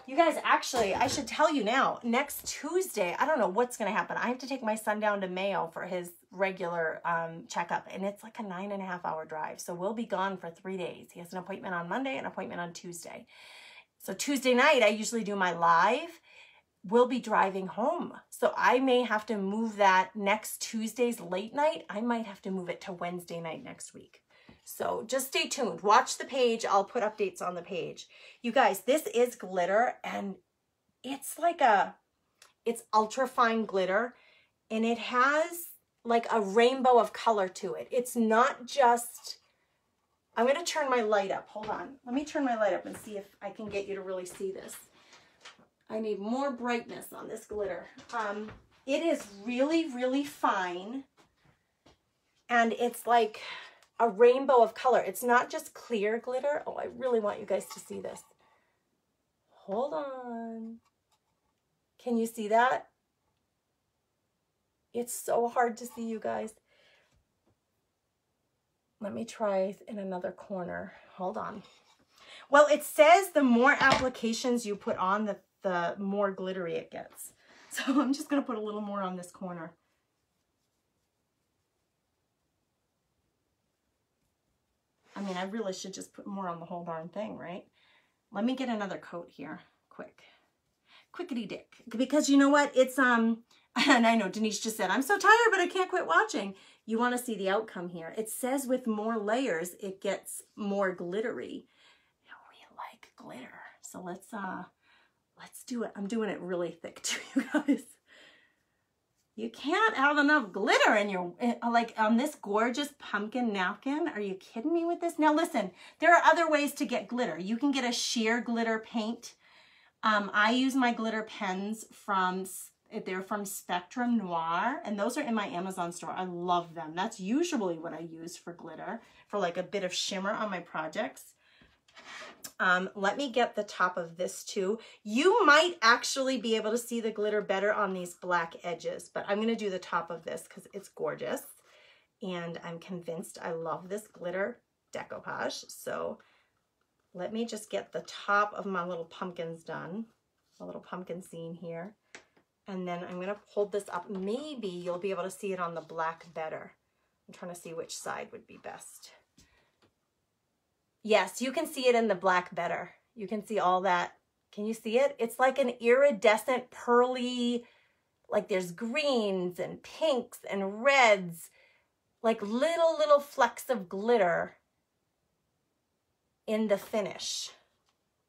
Speaker 1: You guys, actually, I should tell you now, next Tuesday, I don't know what's going to happen. I have to take my son down to Mayo for his regular checkup, and it's like a 9.5-hour drive. So we'll be gone for 3 days. He has an appointment on Monday, an appointment on Tuesday. So Tuesday night, I usually do my live. We'll be driving home. So I may have to move that next Tuesday's late night. I might have to move it to Wednesday night next week. So just stay tuned. Watch the page. I'll put updates on the page. You guys, this is glitter, and it's like it's ultra fine glitter, and it has like a rainbow of color to it. It's not just, I'm going to turn my light up. Hold on. Let me turn my light up and see if I can get you to really see this. I need more brightness on this glitter. It is really, really fine. And it's like, a rainbow of color. It's not just clear glitter. Oh, I really want you guys to see this. Hold on. Can you see that? It's so hard to see, you guys. Let me try in another corner. Hold on. Well, it says the more applications you put on, the more glittery it gets. So I'm just going to put a little more on this corner. I mean, I really should just put more on the whole darn thing, right? Let me get another coat here, quick. Quickity dick. Because you know what? It's, and I know Denise just said, I'm so tired, but I can't quit watching. You want to see the outcome here. It says with more layers, it gets more glittery. We like glitter. So let's do it. I'm doing it really thick too, you guys. You can't have enough glitter in your, like on this gorgeous pumpkin napkin. Are you kidding me with this? Now listen, there are other ways to get glitter. You can get a sheer glitter paint. I use my glitter pens they're from Spectrum Noir, and those are in my Amazon store. I love them. That's usually what I use for glitter, for like a bit of shimmer on my projects. Let me get the top of this too. You might actually be able to see the glitter better on these black edges, but I'm going to do the top of this because it's gorgeous. And I'm convinced I love this glitter decoupage. So let me just get the top of my little pumpkins done. A little pumpkin scene here. And then I'm going to hold this up. Maybe you'll be able to see it on the black better. I'm trying to see which side would be best. Yes, you can see it in the black better. You can see all that. Can you see it? It's like an iridescent, pearly, like there's greens and pinks and reds, like little flecks of glitter in the finish.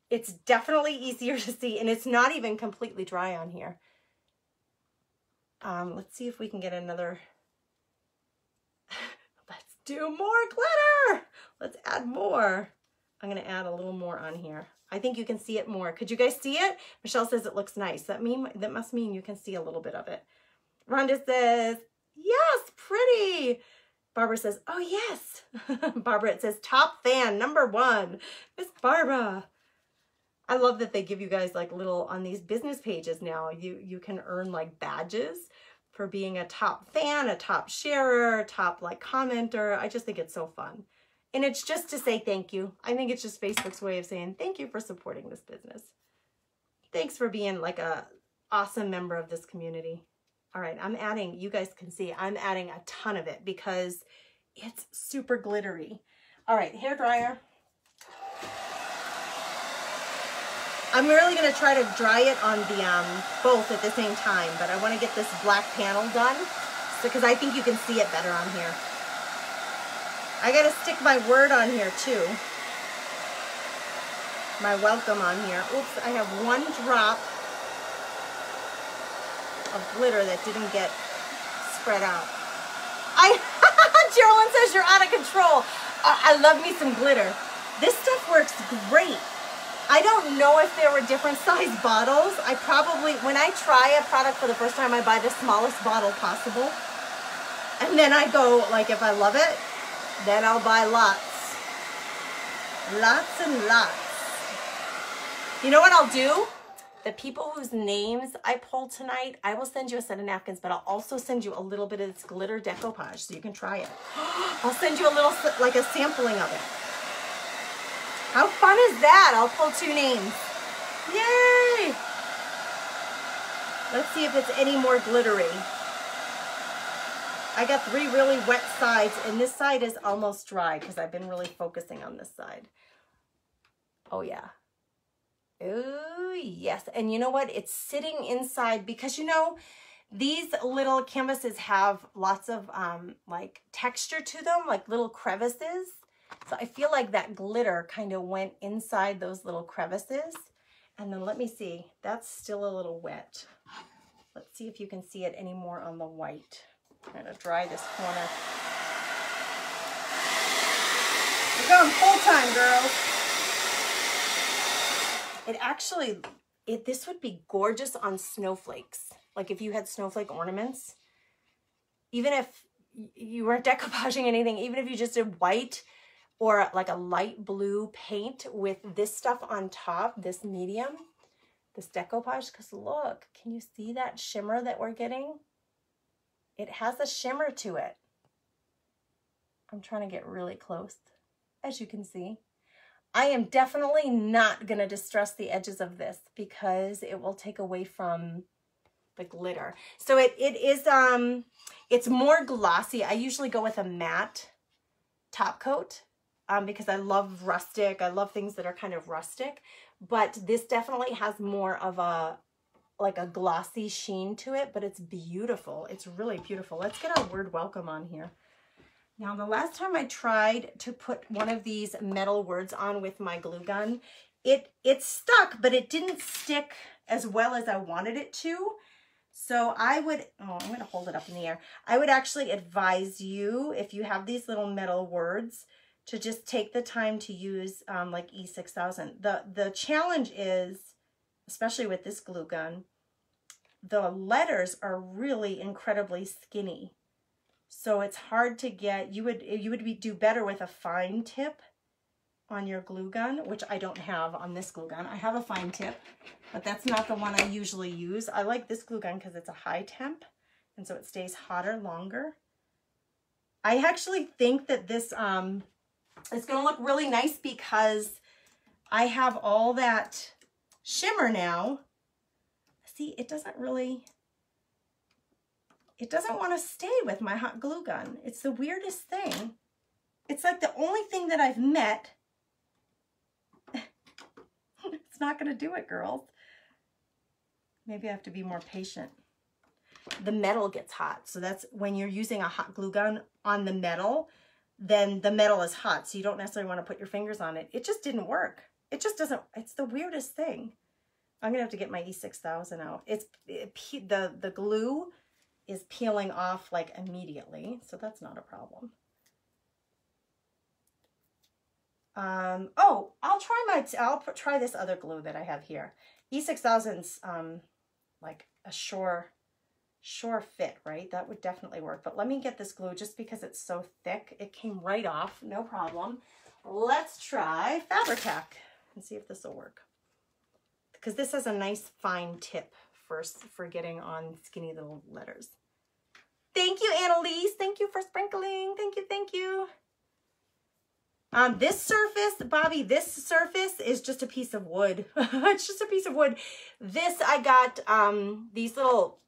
Speaker 1: It's definitely easier to see, and it's not even completely dry on here. Let's see if we can get another. Let's do more glitter. Let's add more. I'm going to add a little more on here. I think you can see it more. Could you guys see it? Michelle says it looks nice. That must mean you can see a little bit of it. Rhonda says, yes, pretty. Barbara says, oh yes. Barbara, it says top fan, #1. Miss Barbara. I love that they give you guys like little, on these business pages now, you can earn like badges for being a top fan, a top sharer, top like commenter. I just think it's so fun. And it's just to say thank you. I think it's just Facebook's way of saying thank you for supporting this business. Thanks for being like a awesome member of this community. All right, I'm adding, you guys can see, I'm adding a ton of it because it's super glittery. All right, hair dryer. I'm really going to try to dry it on the both at the same time, but I want to get this black panel done because I think you can see it better on here. I got to stick my word on here too. My welcome on here. Oops, I have one drop of glitter that didn't get spread out. Geraldine says you're out of control. I love me some glitter. This stuff works great. I don't know if there were different size bottles. I probably, when I try a product for the first time, I buy the smallest bottle possible. And then I go, like, if I love it, then I'll buy lots. Lots and lots. You know what I'll do? The people whose names I pulled tonight, I will send you a set of napkins, but I'll also send you a little bit of this glitter decoupage so you can try it. I'll send you a little, like a sampling of it. How fun is that? I'll pull 2 names. Yay! Let's see if it's any more glittery. I got 3 really wet sides, and this side is almost dry because I've been really focusing on this side. Oh, yeah. Oh, yes. And you know what? It's sitting inside because, you know, these little canvases have lots of like texture to them, like little crevices. So I feel like that glitter kind of went inside those little crevices. And then let me see, that's still a little wet. Let's see if you can see it any more on the white. I'm gonna dry this corner. We're going full time, girls. It actually, this would be gorgeous on snowflakes. Like if you had snowflake ornaments, even if you weren't decoupaging anything, even if you just did white or like a light blue paint with this stuff on top, this medium, this decoupage, because look, can you see that shimmer that we're getting? It has a shimmer to it. I'm trying to get really close, as you can see. I am definitely not going to distress the edges of this because it will take away from the glitter. So it is, it's more glossy. I usually go with a matte top coat because I love rustic. I love things that are kind of rustic, but this definitely has more of a, like a glossy sheen to it, but it's beautiful. It's really beautiful. Let's get our word welcome on here. Now, the last time I tried to put one of these metal words on with my glue gun, it stuck, but it didn't stick as well as I wanted it to. So I would, oh, I'm going to hold it up in the air. I would actually advise you, if you have these little metal words, to just take the time to use like E6000. The challenge is, especially with this glue gun, the letters are really incredibly skinny. So it's hard to get, you would do better with a fine tip on your glue gun, which I don't have on this glue gun. I have a fine tip, but that's not the one I usually use. I like this glue gun because it's a high temp, and so it stays hotter longer. I actually think that this is going to look really nice because I have all that shimmer now. See, it doesn't really... It doesn't want to stay with my hot glue gun. It's the weirdest thing. It's like the only thing that I've met. It's not going to do it, girls. Maybe I have to be more patient. The metal gets hot. So that's when you're using a hot glue gun on the metal, then the metal is hot. So you don't necessarily want to put your fingers on it. It just didn't work. It just doesn't. It's the weirdest thing. I'm going to have to get my E6000 out. The glue is peeling off like immediately, so that's not a problem. Oh, I'll try this other glue that I have here. E6000's like a sure fit, right? That would definitely work. But let me get this glue just because it's so thick. It came right off, no problem. Let's try Fabri-Tac and see if this will work. Because this has a nice fine tip for getting on skinny little letters. Thank you, Annalise. Thank you for sprinkling. Thank you, thank you. This surface, Bobby, this surface is just a piece of wood. It's just a piece of wood. This, I got these little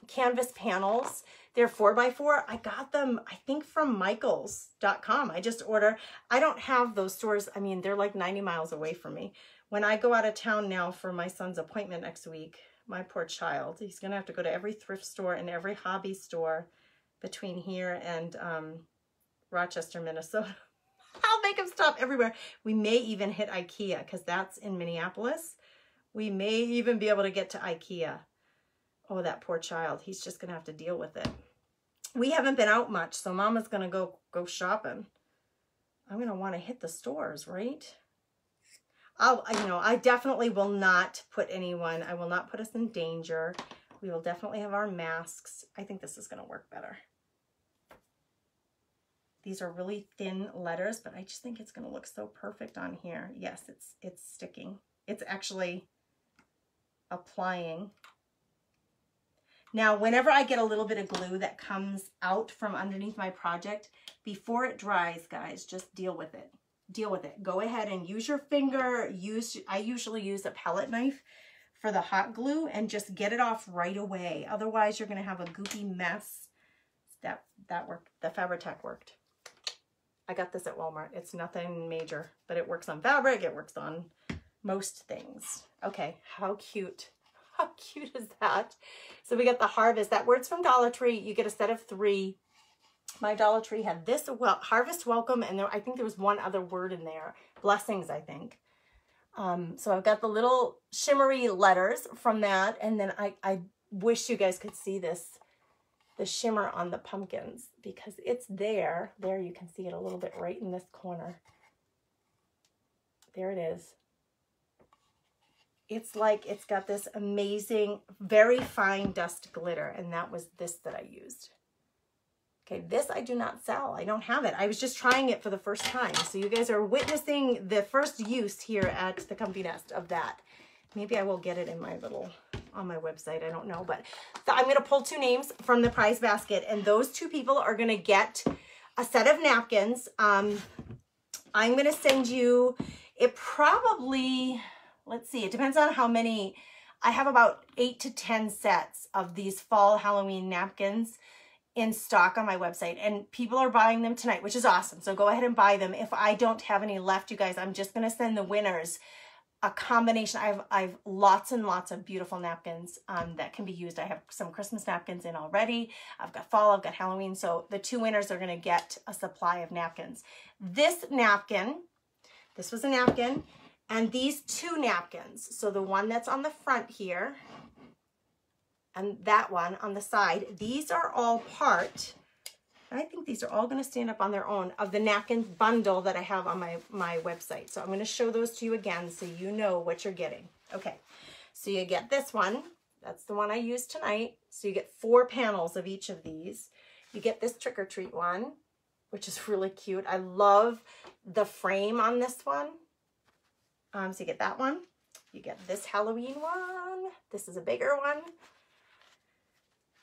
Speaker 1: canvas panels. They're 4x4. I got them, I think, from Michaels.com. I just order. I don't have those stores. I mean, they're like 90 miles away from me. When I go out of town now for my son's appointment next week, my poor child, he's going to have to go to every thrift store and every hobby store between here and Rochester, Minnesota. I'll make him stop everywhere. We may even hit IKEA because that's in Minneapolis. We may even be able to get to IKEA. Oh, that poor child. He's just going to have to deal with it. We haven't been out much, so Mama's going to go shopping. I'm going to want to hit the stores, right? I definitely will not put anyone, I will not put us in danger. We will definitely have our masks. I think this is going to work better. These are really thin letters, but I just think it's going to look so perfect on here. Yes, it's sticking. It's actually applying. Now, whenever I get a little bit of glue that comes out from underneath my project, before it dries, guys, just deal with it. Deal with it. Go ahead and use your finger. I usually use a palette knife for the hot glue and just get it off right away. Otherwise, you're going to have a goopy mess. That worked. The Fabri-Tac worked. I got this at Walmart. It's nothing major, but it works on fabric. It works on most things. Okay, how cute. How cute is that? So we got the Harvest. That word's from Dollar Tree. You get a set of 3. My Dollar Tree had this, Harvest Welcome, and I think there was one other word in there. Blessings, I think. So I've got the little shimmery letters from that, and then I wish you guys could see this, the shimmer on the pumpkins, because it's there. There, you can see it a little bit right in this corner. There it is. It's like it's got this amazing, very fine dust glitter, and that was this that I used. Okay, this I do not sell. I don't have it. I was just trying it for the first time. So you guys are witnessing the first use here at the Comfy Nest of that. Maybe I will get it in my little, on my website. I don't know. But I'm going to pull 2 names from the prize basket. And those 2 people are going to get a set of napkins. I'm going to send you, it probably, let's see, it depends on how many. I have about 8 to 10 sets of these fall Halloween napkins in stock on my website, and people are buying them tonight, which is awesome. So go ahead and buy them. If I don't have any left, you guys, I'm just going to send the winners a combination. I've lots and lots of beautiful napkins that can be used. I have some Christmas napkins in already. I've got fall, I've got Halloween. So the 2 winners are going to get a supply of napkins. This napkin, this was a napkin, and these 2 napkins. So the one that's on the front here, and that one on the side, these are all part, I think these are all going to stand up on their own, of the napkin bundle that I have on my website. So I'm going to show those to you again so you know what you're getting. Okay, so you get this one. That's the one I used tonight. So you get 4 panels of each of these. You get this trick or treat one, which is really cute. I love the frame on this one. So you get that one. You get this Halloween one. This is a bigger one.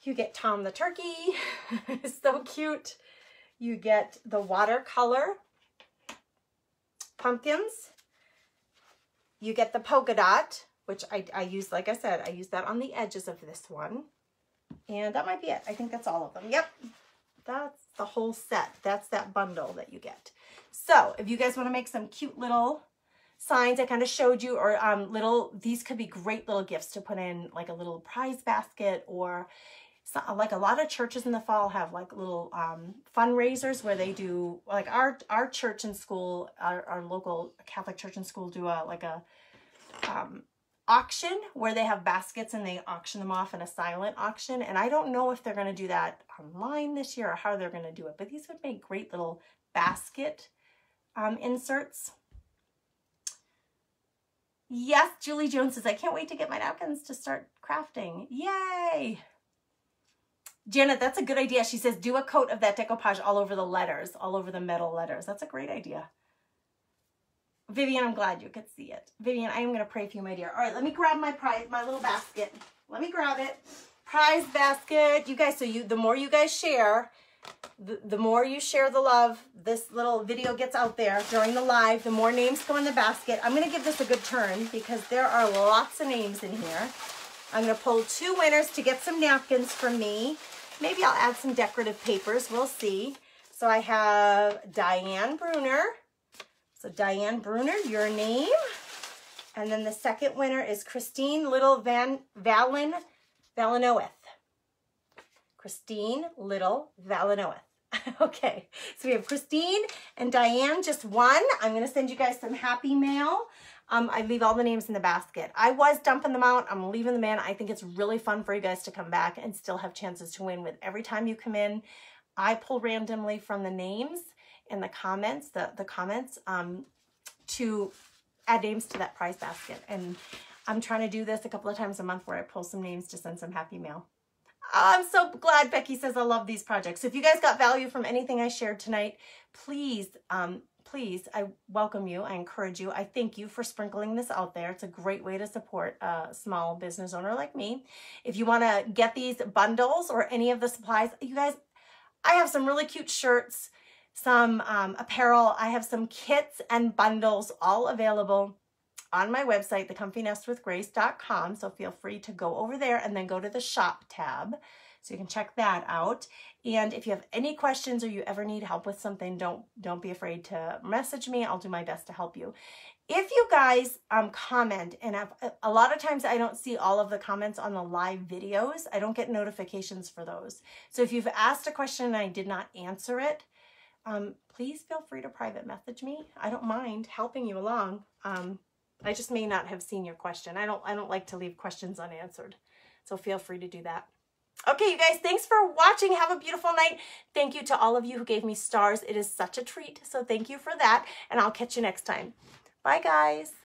Speaker 1: You get Tom the Turkey, so cute. You get the watercolor pumpkins. You get the polka dot, which I use, like I said, I use that on the edges of this one. And that might be it. I think that's all of them. Yep, that's the whole set. That's that bundle that you get. So if you guys want to make some cute little signs I kind of showed you, or these could be great little gifts to put in like a little prize basket, or like a lot of churches in the fall have like little fundraisers where they do, like our church and school, our local Catholic church and school do a auction where they have baskets and they auction them off in a silent auction. And I don't know if they're going to do that online this year or how they're going to do it, but these would make great little basket inserts. Yes, Julie Jones says, I can't wait to get my napkins to start crafting. Yay! Janet, that's a good idea. She says, do a coat of that decoupage all over the letters, all over the metal letters. That's a great idea. Vivian, I'm glad you could see it. Vivian, I am going to pray for you, my dear. All right, let me grab my prize, my little basket. Let me grab it. Prize basket. You guys, so the more you guys share, the more you share the love, this little video gets out there during the live, the more names go in the basket. I'm going to give this a good turn because there are lots of names in here. I'm going to pull 2 winners to get some napkins from me. Maybe I'll add some decorative papers. We'll see. So I have Diane Bruner. So Diane Bruner, your name. And then the second winner is Christine Little Valanoeth. Christine Little Valanoeth. Okay, so we have Christine and Diane, just one. I'm going to send you guys some happy mail. I leave all the names in the basket. I was dumping them out. I'm leaving them in. I think it's really fun for you guys to come back and still have chances to win. With every time you come in, I pull randomly from the names in the comments, the comments, to add names to that prize basket. And I'm trying to do this a couple of times a month where I pull some names to send some happy mail. I'm so glad Becky says I love these projects. So if you guys got value from anything I shared tonight, please, please, I welcome you. I encourage you. I thank you for sprinkling this out there. It's a great way to support a small business owner like me. If you want to get these bundles or any of the supplies, you guys, I have some really cute shirts, some apparel. I have some kits and bundles all available on my website, thecomfynestwithgrace.com. So feel free to go over there and then go to the shop tab so you can check that out. And if you have any questions or you ever need help with something, don't be afraid to message me. I'll do my best to help you. If you guys comment, and a lot of times I don't see all of the comments on the live videos. I don't get notifications for those. So if you've asked a question and I did not answer it, please feel free to private message me. I don't mind helping you along. I just may not have seen your question. I don't like to leave questions unanswered. So feel free to do that. Okay, you guys, thanks for watching. Have a beautiful night. Thank you to all of you who gave me stars. It is such a treat. So thank you for that. And I'll catch you next time. Bye, guys.